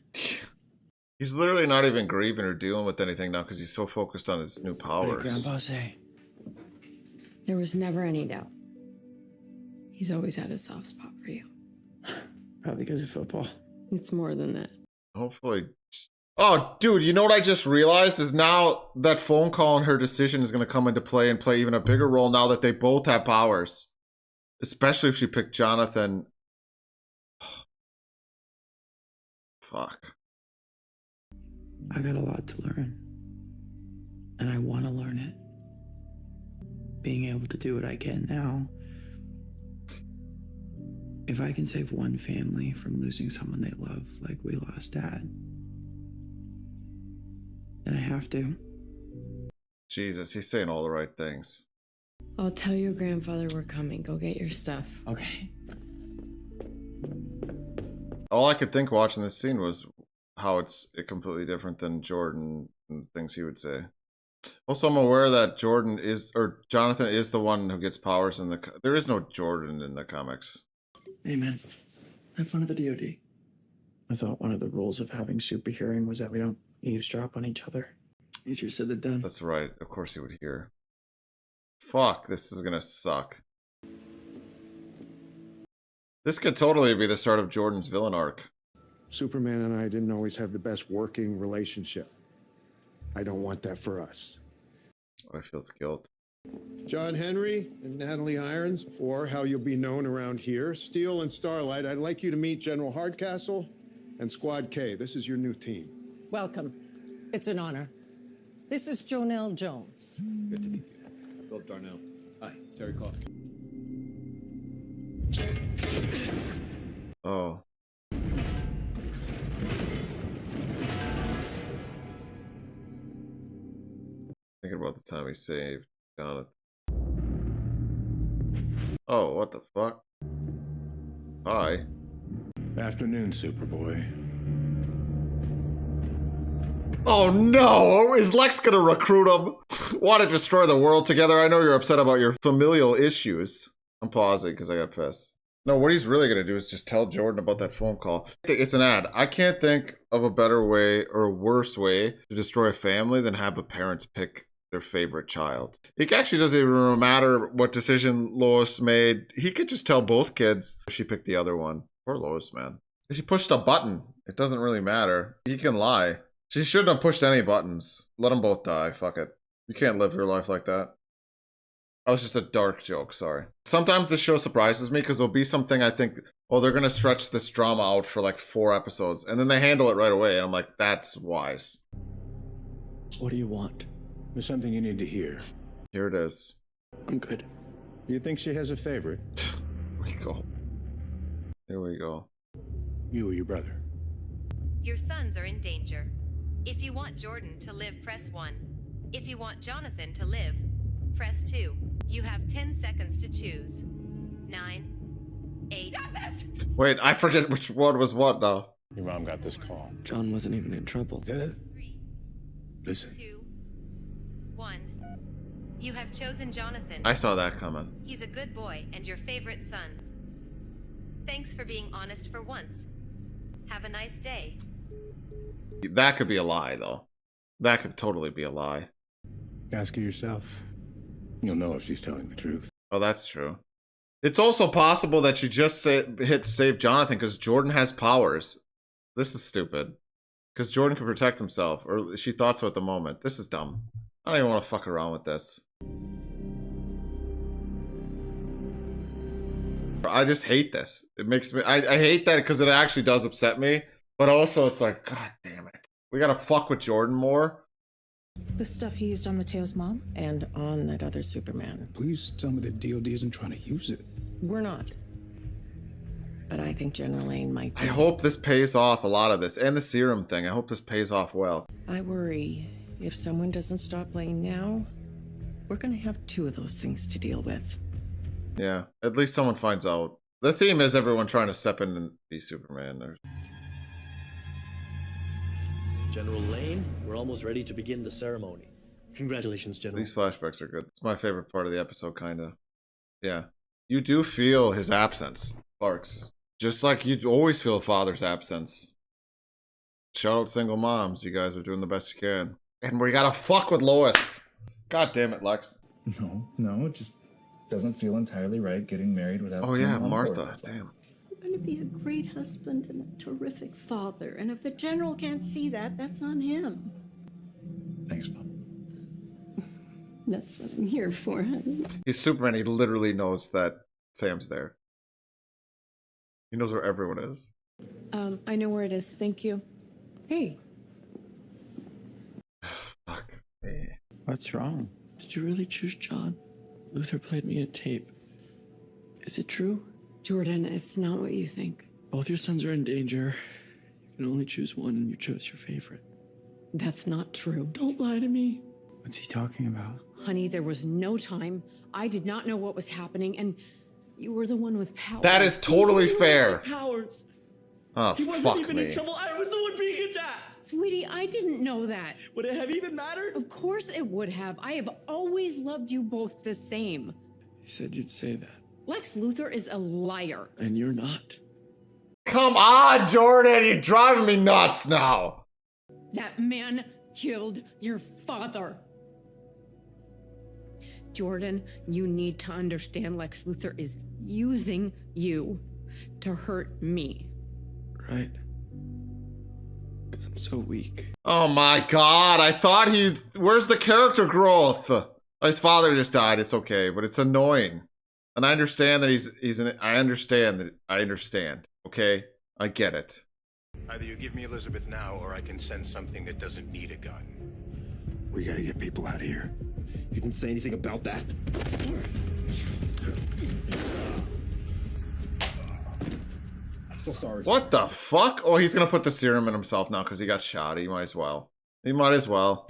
He's literally not even grieving or dealing with anything now because he's so focused on his new powers. What did Grandpa say? There was never any doubt. He's always had a soft spot for you. Probably because of football. It's more than that. Hopefully. Oh, dude, you know what I just realized is now that phone call and her decision is going to come into play and play even a bigger role now that they both have powers. Especially if she picked Jonathan. Fuck. I got a lot to learn. And I want to learn it. Being able to do what I can now. If I can save one family from losing someone they love, like we lost Dad, then I have to. Jesus, he's saying all the right things. I'll tell your grandfather we're coming. Go get your stuff. Okay. All I could think watching this scene was how it's completely different than Jordan and things he would say. Also, I'm aware that Jonathan is the one who gets powers in the... There is no Jordan in the comics. Hey, man. Have fun at the DOD. I thought one of the rules of having super hearing was that we don't eavesdrop on each other. Easier said than done. That's right. Of course he would hear. Fuck, this is gonna suck. This could totally be the start of Jordan's villain arc. Superman and I didn't always have the best working relationship. I don't want that for us. Oh, I feel guilt. John Henry and Natalie Irons, or how you'll be known around here, Steel and Starlight, I'd like you to meet General Hardcastle and Squad K. This is your new team. Welcome. It's an honor. This is Jonelle Jones. Good to meet you. Philip Darnell. Hi, Terry Coffey. Oh. Thinking about the time he saved Jonathan. Oh, what the fuck? Hi. Afternoon, Superboy. Oh no! Is Lex gonna recruit him? Want to destroy the world together? I know you're upset about your familial issues. I'm pausing because I got pissed. No, what he's really gonna do is just tell Jordan about that phone call. It's an ad. I can't think of a better way or a worse way to destroy a family than have a parent pick their favorite child. It actually doesn't even matter what decision Lois made. He could just tell both kids she picked the other one. Poor Lois, man. She pushed a button. It doesn't really matter. He can lie. She shouldn't have pushed any buttons. Let them both die. Fuck it. You can't live your life like that. That was just a dark joke, sorry. Sometimes this show surprises me because there'll be something I think, oh, they're going to stretch this drama out for like 4 episodes. And then they handle it right away. And I'm like, that's wise. What do you want? There's something you need to hear. Here it is. I'm good. You think she has a favorite? Here we go. Here we go. You or your brother? Your sons are in danger. If you want Jordan to live, press 1. If you want Jonathan to live, press 2. You have 10 seconds to choose. 9, 8... Wait, I forget which one was what now. Your mom got this call. John wasn't even in trouble. Dad? Listen. 2, 1. You have chosen Jonathan. I saw that coming. He's a good boy and your favorite son. Thanks for being honest for once. Have a nice day. That could be a lie, though. That could totally be a lie. Ask her yourself. You'll know if she's telling the truth. Oh, that's true. It's also possible that she just hit save Jonathan because Jordan has powers. This is stupid. Because Jordan can protect himself. Or she thought so at the moment. This is dumb. I don't even want to fuck around with this. I just hate this. It makes me... I hate that because it actually does upset me. But also it's like, god damn it. We gotta fuck with Jordan more. The stuff he used on Mateo's mom and on that other Superman. Please tell me the DOD isn't trying to use it. We're not. But I think General Lane might be. I hope this pays off, a lot of this. And the serum thing. I hope this pays off well. I worry if someone doesn't stop Lane now, we're gonna have 2 of those things to deal with. Yeah, at least someone finds out. The theme is everyone trying to step in and be Superman. General Lane, we're almost ready to begin the ceremony. Congratulations, General. These flashbacks are good. It's my favorite part of the episode, kinda. Yeah. You do feel his absence, Clark's. Just like you always feel a father's absence. Shout out single moms. You guys are doing the best you can. And we gotta fuck with Lois. God damn it, Lex. No, it just doesn't feel entirely right getting married without... Oh yeah, Martha. Damn. going to be a great husband and a terrific father. And if the general can't see that, that's on him. Thanks, Mom. That's what I'm here for, honey. He's Superman. He literally knows that Sam's there. He knows where everyone is. I know where it is. Thank you. Hey. Fuck me. What's wrong? Did you really choose John? Luther played me a tape. Is it true? Jordan, it's not what you think. Both your sons are in danger. You can only choose one, and you chose your favorite. That's not true. Don't lie to me. What's he talking about? Honey, there was no time. I did not know what was happening, and you were the one with power. That is totally fair. Powers. Oh, He wasn't fuck even me. in trouble. I was the one being attacked. Sweetie, I didn't know that. Would it have even mattered? Of course it would have. I have always loved you both the same. You said you'd say that. Lex Luthor is a liar. And you're not. Come on, Jordan. You're driving me nuts now. That man killed your father. Jordan, you need to understand Lex Luthor is using you to hurt me. Right. Because I'm so weak. Oh my god. I thought he... Where's the character growth? His father just died. It's okay, but it's annoying. And I understand that he's an... I understand. Okay? I get it. Either you give me Elizabeth now, or I can send something that doesn't need a gun. We gotta get people out of here. You didn't say anything about that. I'm so sorry. What the fuck? Oh, he's gonna put the serum in himself now because he got shot. He might as well. He might as well.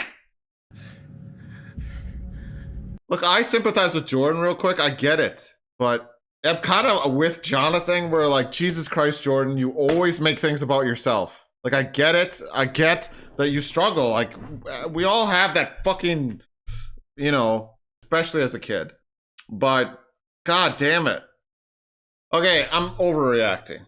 Look, I sympathize with Jordan real quick. I get it. But I'm kind of with Jonathan where like, Jesus Christ, Jordan, you always make things about yourself. Like, I get it. I get that you struggle. Like, we all have that fucking, you know, especially as a kid. But, god damn it. Okay, I'm overreacting.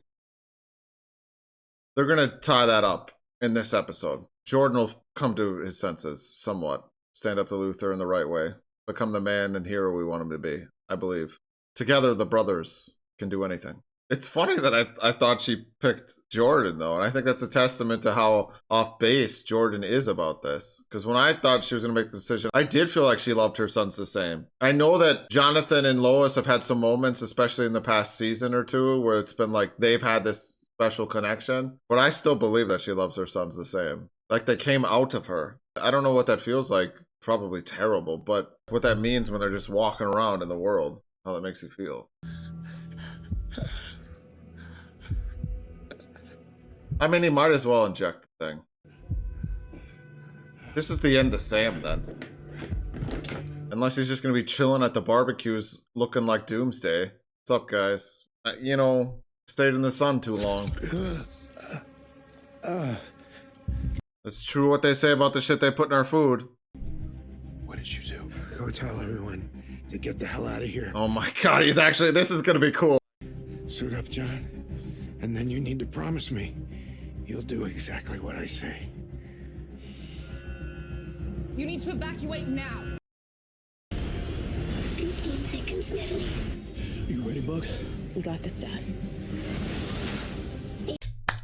They're gonna tie that up in this episode. Jordan will come to his senses somewhat. Stand up to Luthor in the right way. Become the man and hero we want him to be, I believe. Together, the brothers can do anything. It's funny that I thought she picked Jordan, though. And I think that's a testament to how off base Jordan is about this. Because when I thought she was going to make the decision, I did feel like she loved her sons the same. I know that Jonathan and Lois have had some moments, especially in the past season or two, where it's been like they've had this special connection. But I still believe that she loves her sons the same. Like they came out of her. I don't know what that feels like. Probably terrible. But what that means when they're just walking around in the world. How that makes you feel. I mean, he might as well inject the thing. This is the end of Sam, then. Unless he's just gonna be chilling at the barbecues looking like Doomsday. What's up, guys? You know, stayed in the sun too long. It's true what they say about the shit they put in our food. What did you do? Go tell everyone to get the hell out of here. Oh my god, he's actually... This is gonna be cool. Suit up, John. And then you need to promise me you'll do exactly what I say. You need to evacuate now. 15 seconds, Natalie. You ready, Bug? We got this, Dad.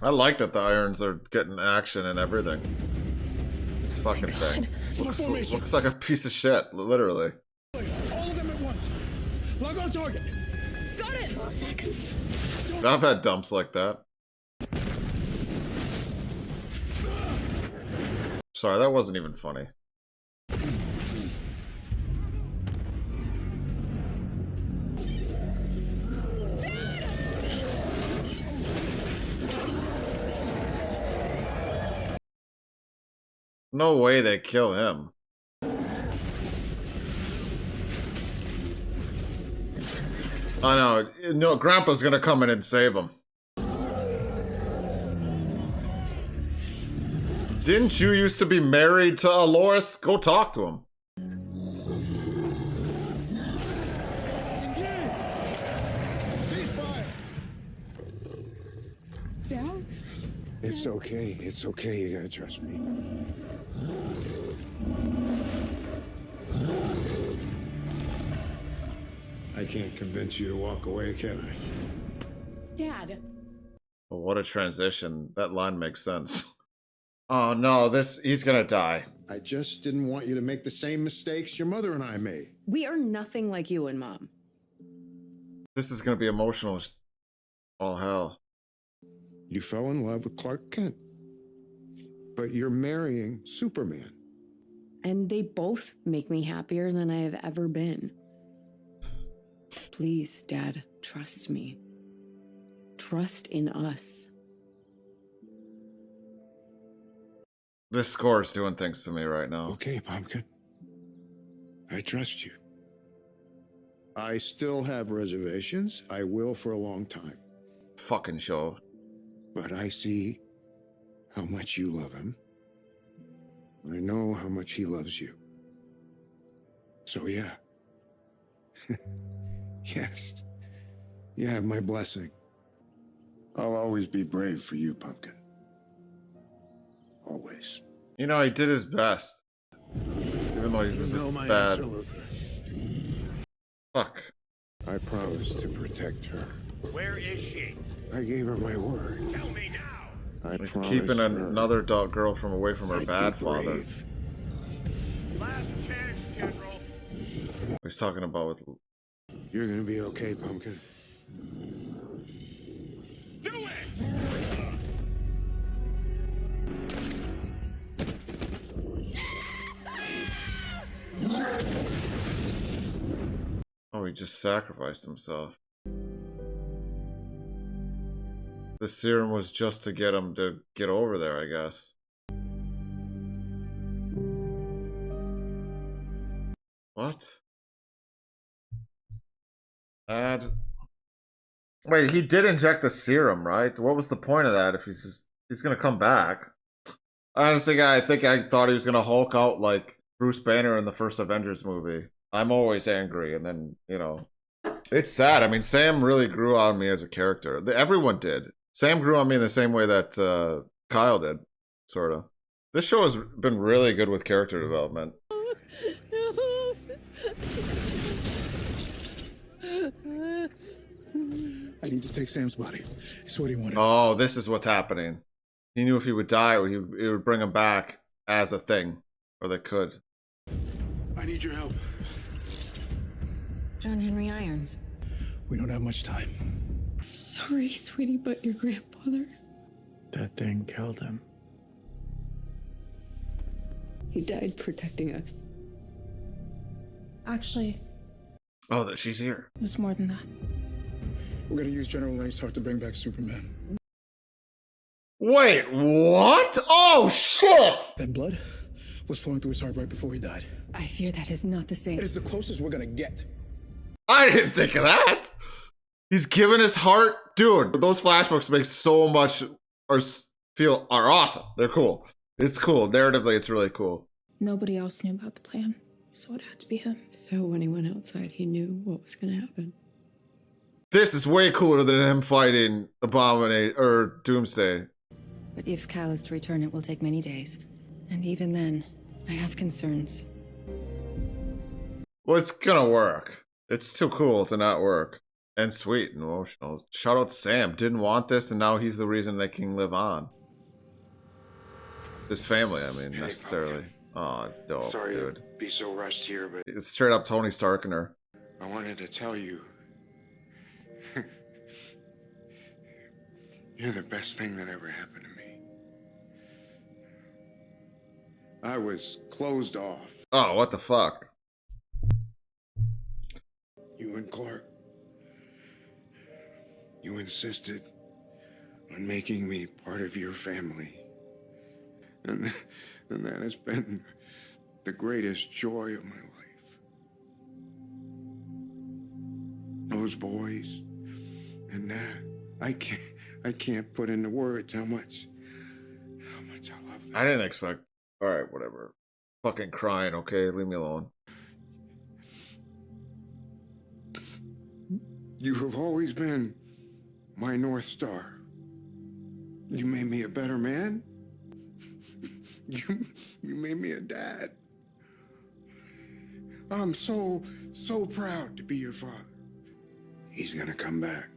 I like that the irons are getting action and everything. This fucking thing. Looks like a piece of shit, literally. All of them at once. Lock on target. Got it. 4 seconds. I've had dumps like that. Sorry, that wasn't even funny. No way they kill him. I know. No, Grandpa's gonna come in and save him. Didn't you used to be married to Lois? Go talk to him. Ceasefire. Dad? It's okay. It's okay. You gotta trust me. I can't convince you to walk away, can I? Dad. Well, what a transition. That line makes sense. Oh no, he's gonna die. I just didn't want you to make the same mistakes your mother and I made. We are nothing like you and Mom. This is gonna be emotional as all hell. You fell in love with Clark Kent. But you're marrying Superman. And they both make me happier than I have ever been. Please, Dad, trust me. Trust in us. This score is doing things to me right now. Okay, Pumpkin. I trust you. I still have reservations. I will for a long time. Fucking show. But I see how much you love him. I know how much he loves you. So yeah. Yes. You have my blessing. I'll always be brave for you, Pumpkin. Always. You know, he did his best. Even though he was bad. Fuck. I promised to protect her. Where is she? I gave her my word. Tell me now. He's keeping another adult girl away from her bad father. Last chance, General. He's talking about with... You're gonna be okay, Pumpkin. Do it! Oh, he just sacrificed himself. The serum was just to get him to get over there, I guess. What? Wait, he did inject the serum, right? What was the point of that if he's gonna come back? Honestly, I think I thought he was gonna Hulk out like Bruce Banner in the first Avengers movie. I'm always angry, and then, you know, it's sad. I mean, Sam really grew on me as a character. Everyone did. Sam grew on me in the same way that Kyle did, sort of. This show has been really good with character development. I need to take Sam's body. It's what he wanted. Oh, this is what's happening. He knew if he would die, it would bring him back as a thing, or they could. I need your help. John Henry Irons. We don't have much time. Sorry, sweetie, but your grandfather... That thing killed him. He died protecting us. Actually, Oh, that she's here. it was more than that. We're gonna use General Lane's heart to bring back Superman. Wait, what? Oh, shit! That blood was flowing through his heart right before he died. I fear that is not the same. It is the closest we're gonna get. I didn't think of that. He's given his heart. Dude, those flashbacks make so much are awesome. They're cool. It's cool. Narratively, it's really cool. Nobody else knew about the plan, so it had to be him. So when he went outside, he knew what was going to happen. This is way cooler than him fighting Abominate or Doomsday. But if Kyle is to return, it will take many days. And even then, I have concerns. Well, it's gonna work. It's too cool to not work. And sweet and emotional. Shout out Sam. Didn't want this, and now he's the reason they can live on. This family, I mean, necessarily. Oh, dope, Sorry dude. to be so rushed here, but It's straight up Tony Stark in her. I wanted to tell you. You're the best thing that ever happened to me. I was closed off. Oh, what the fuck? You and Clark. You insisted on making me part of your family. And that has been the greatest joy of my life. Those boys and that, I can't put into words how much I love them. I didn't expect. Alright, whatever. Fucking crying, okay? Leave me alone. You have always been my North Star. You made me a better man. You made me a dad. I'm so proud to be your father. He's gonna come back.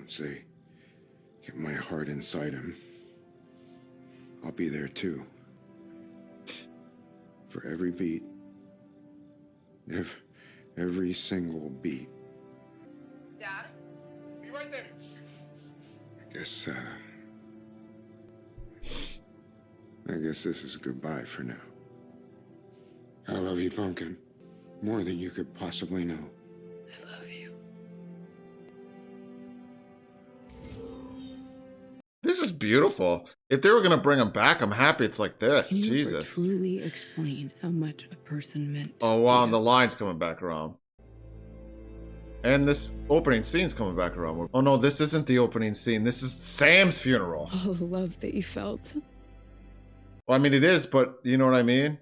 once they get my heart inside him, I'll be there too. For every beat. Every single beat. Dad? Be right there. I guess this is goodbye for now. I love you, Pumpkin. More than you could possibly know. I love you. This is beautiful. If they were going to bring him back, I'm happy it's like this. Can you ever Jesus. truly explain how much a person meant? Oh, wow. And the line's coming back around. And this opening scene's coming back around. Oh, no, this isn't the opening scene. This is Sam's funeral. All the love that you felt. Well, I mean, it is, but you know what I mean?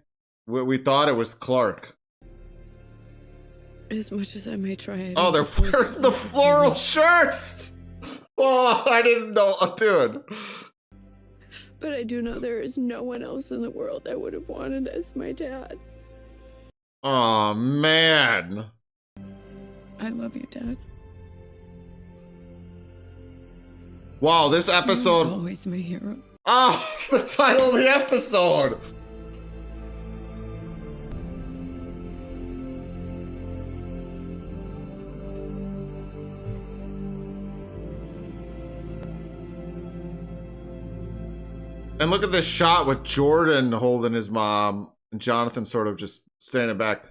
We thought it was Clark. As much as I may try. Oh, they're wearing the floral shirts! Oh, I didn't know. Oh, dude. But I do know there is no one else in the world I would have wanted as my dad. Oh, man. I love you, Dad. Wow, this episode... You're always my hero. Oh, the title of the episode! And look at this shot with Jordan holding his mom and Jonathan sort of just standing back.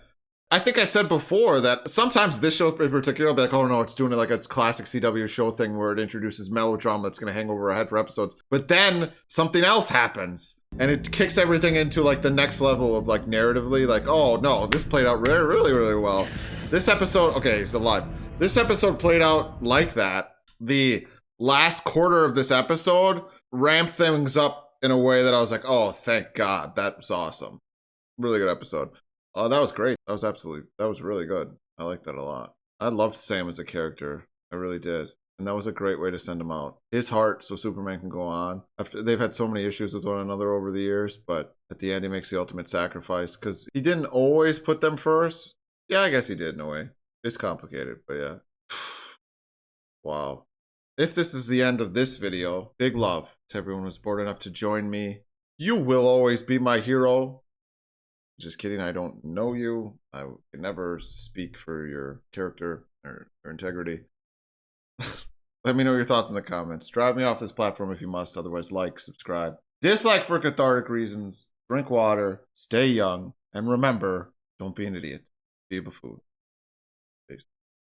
I think I said before that sometimes this show in particular, I'll be like, oh no, it's doing it like a classic CW show thing where it introduces melodrama that's going to hang over our head for episodes. But then something else happens and it kicks everything into like the next level of like narratively, like, oh no, this played out really, really well. This episode, okay, it's alive. This episode played out like that. The last quarter of this episode ramped things up in a way that I was like, oh, thank God. That was awesome. Really good episode. Oh, that was great. That was really good. I liked that a lot. I loved Sam as a character. I really did. And that was a great way to send him out. His heart so Superman can go on. After they've had so many issues with one another over the years, but at the end he makes the ultimate sacrifice because he didn't always put them first. Yeah, I guess he did in a way. It's complicated, but yeah. Wow. If this is the end of this video, big love to everyone who's bored enough to join me. You will always be my hero. Just kidding, I don't know you. I can never speak for your character or integrity. Let me know your thoughts in the comments. Drive me off this platform if you must. Otherwise, like, subscribe. Dislike for cathartic reasons. Drink water. Stay young. And remember, don't be an idiot. Be a buffoon.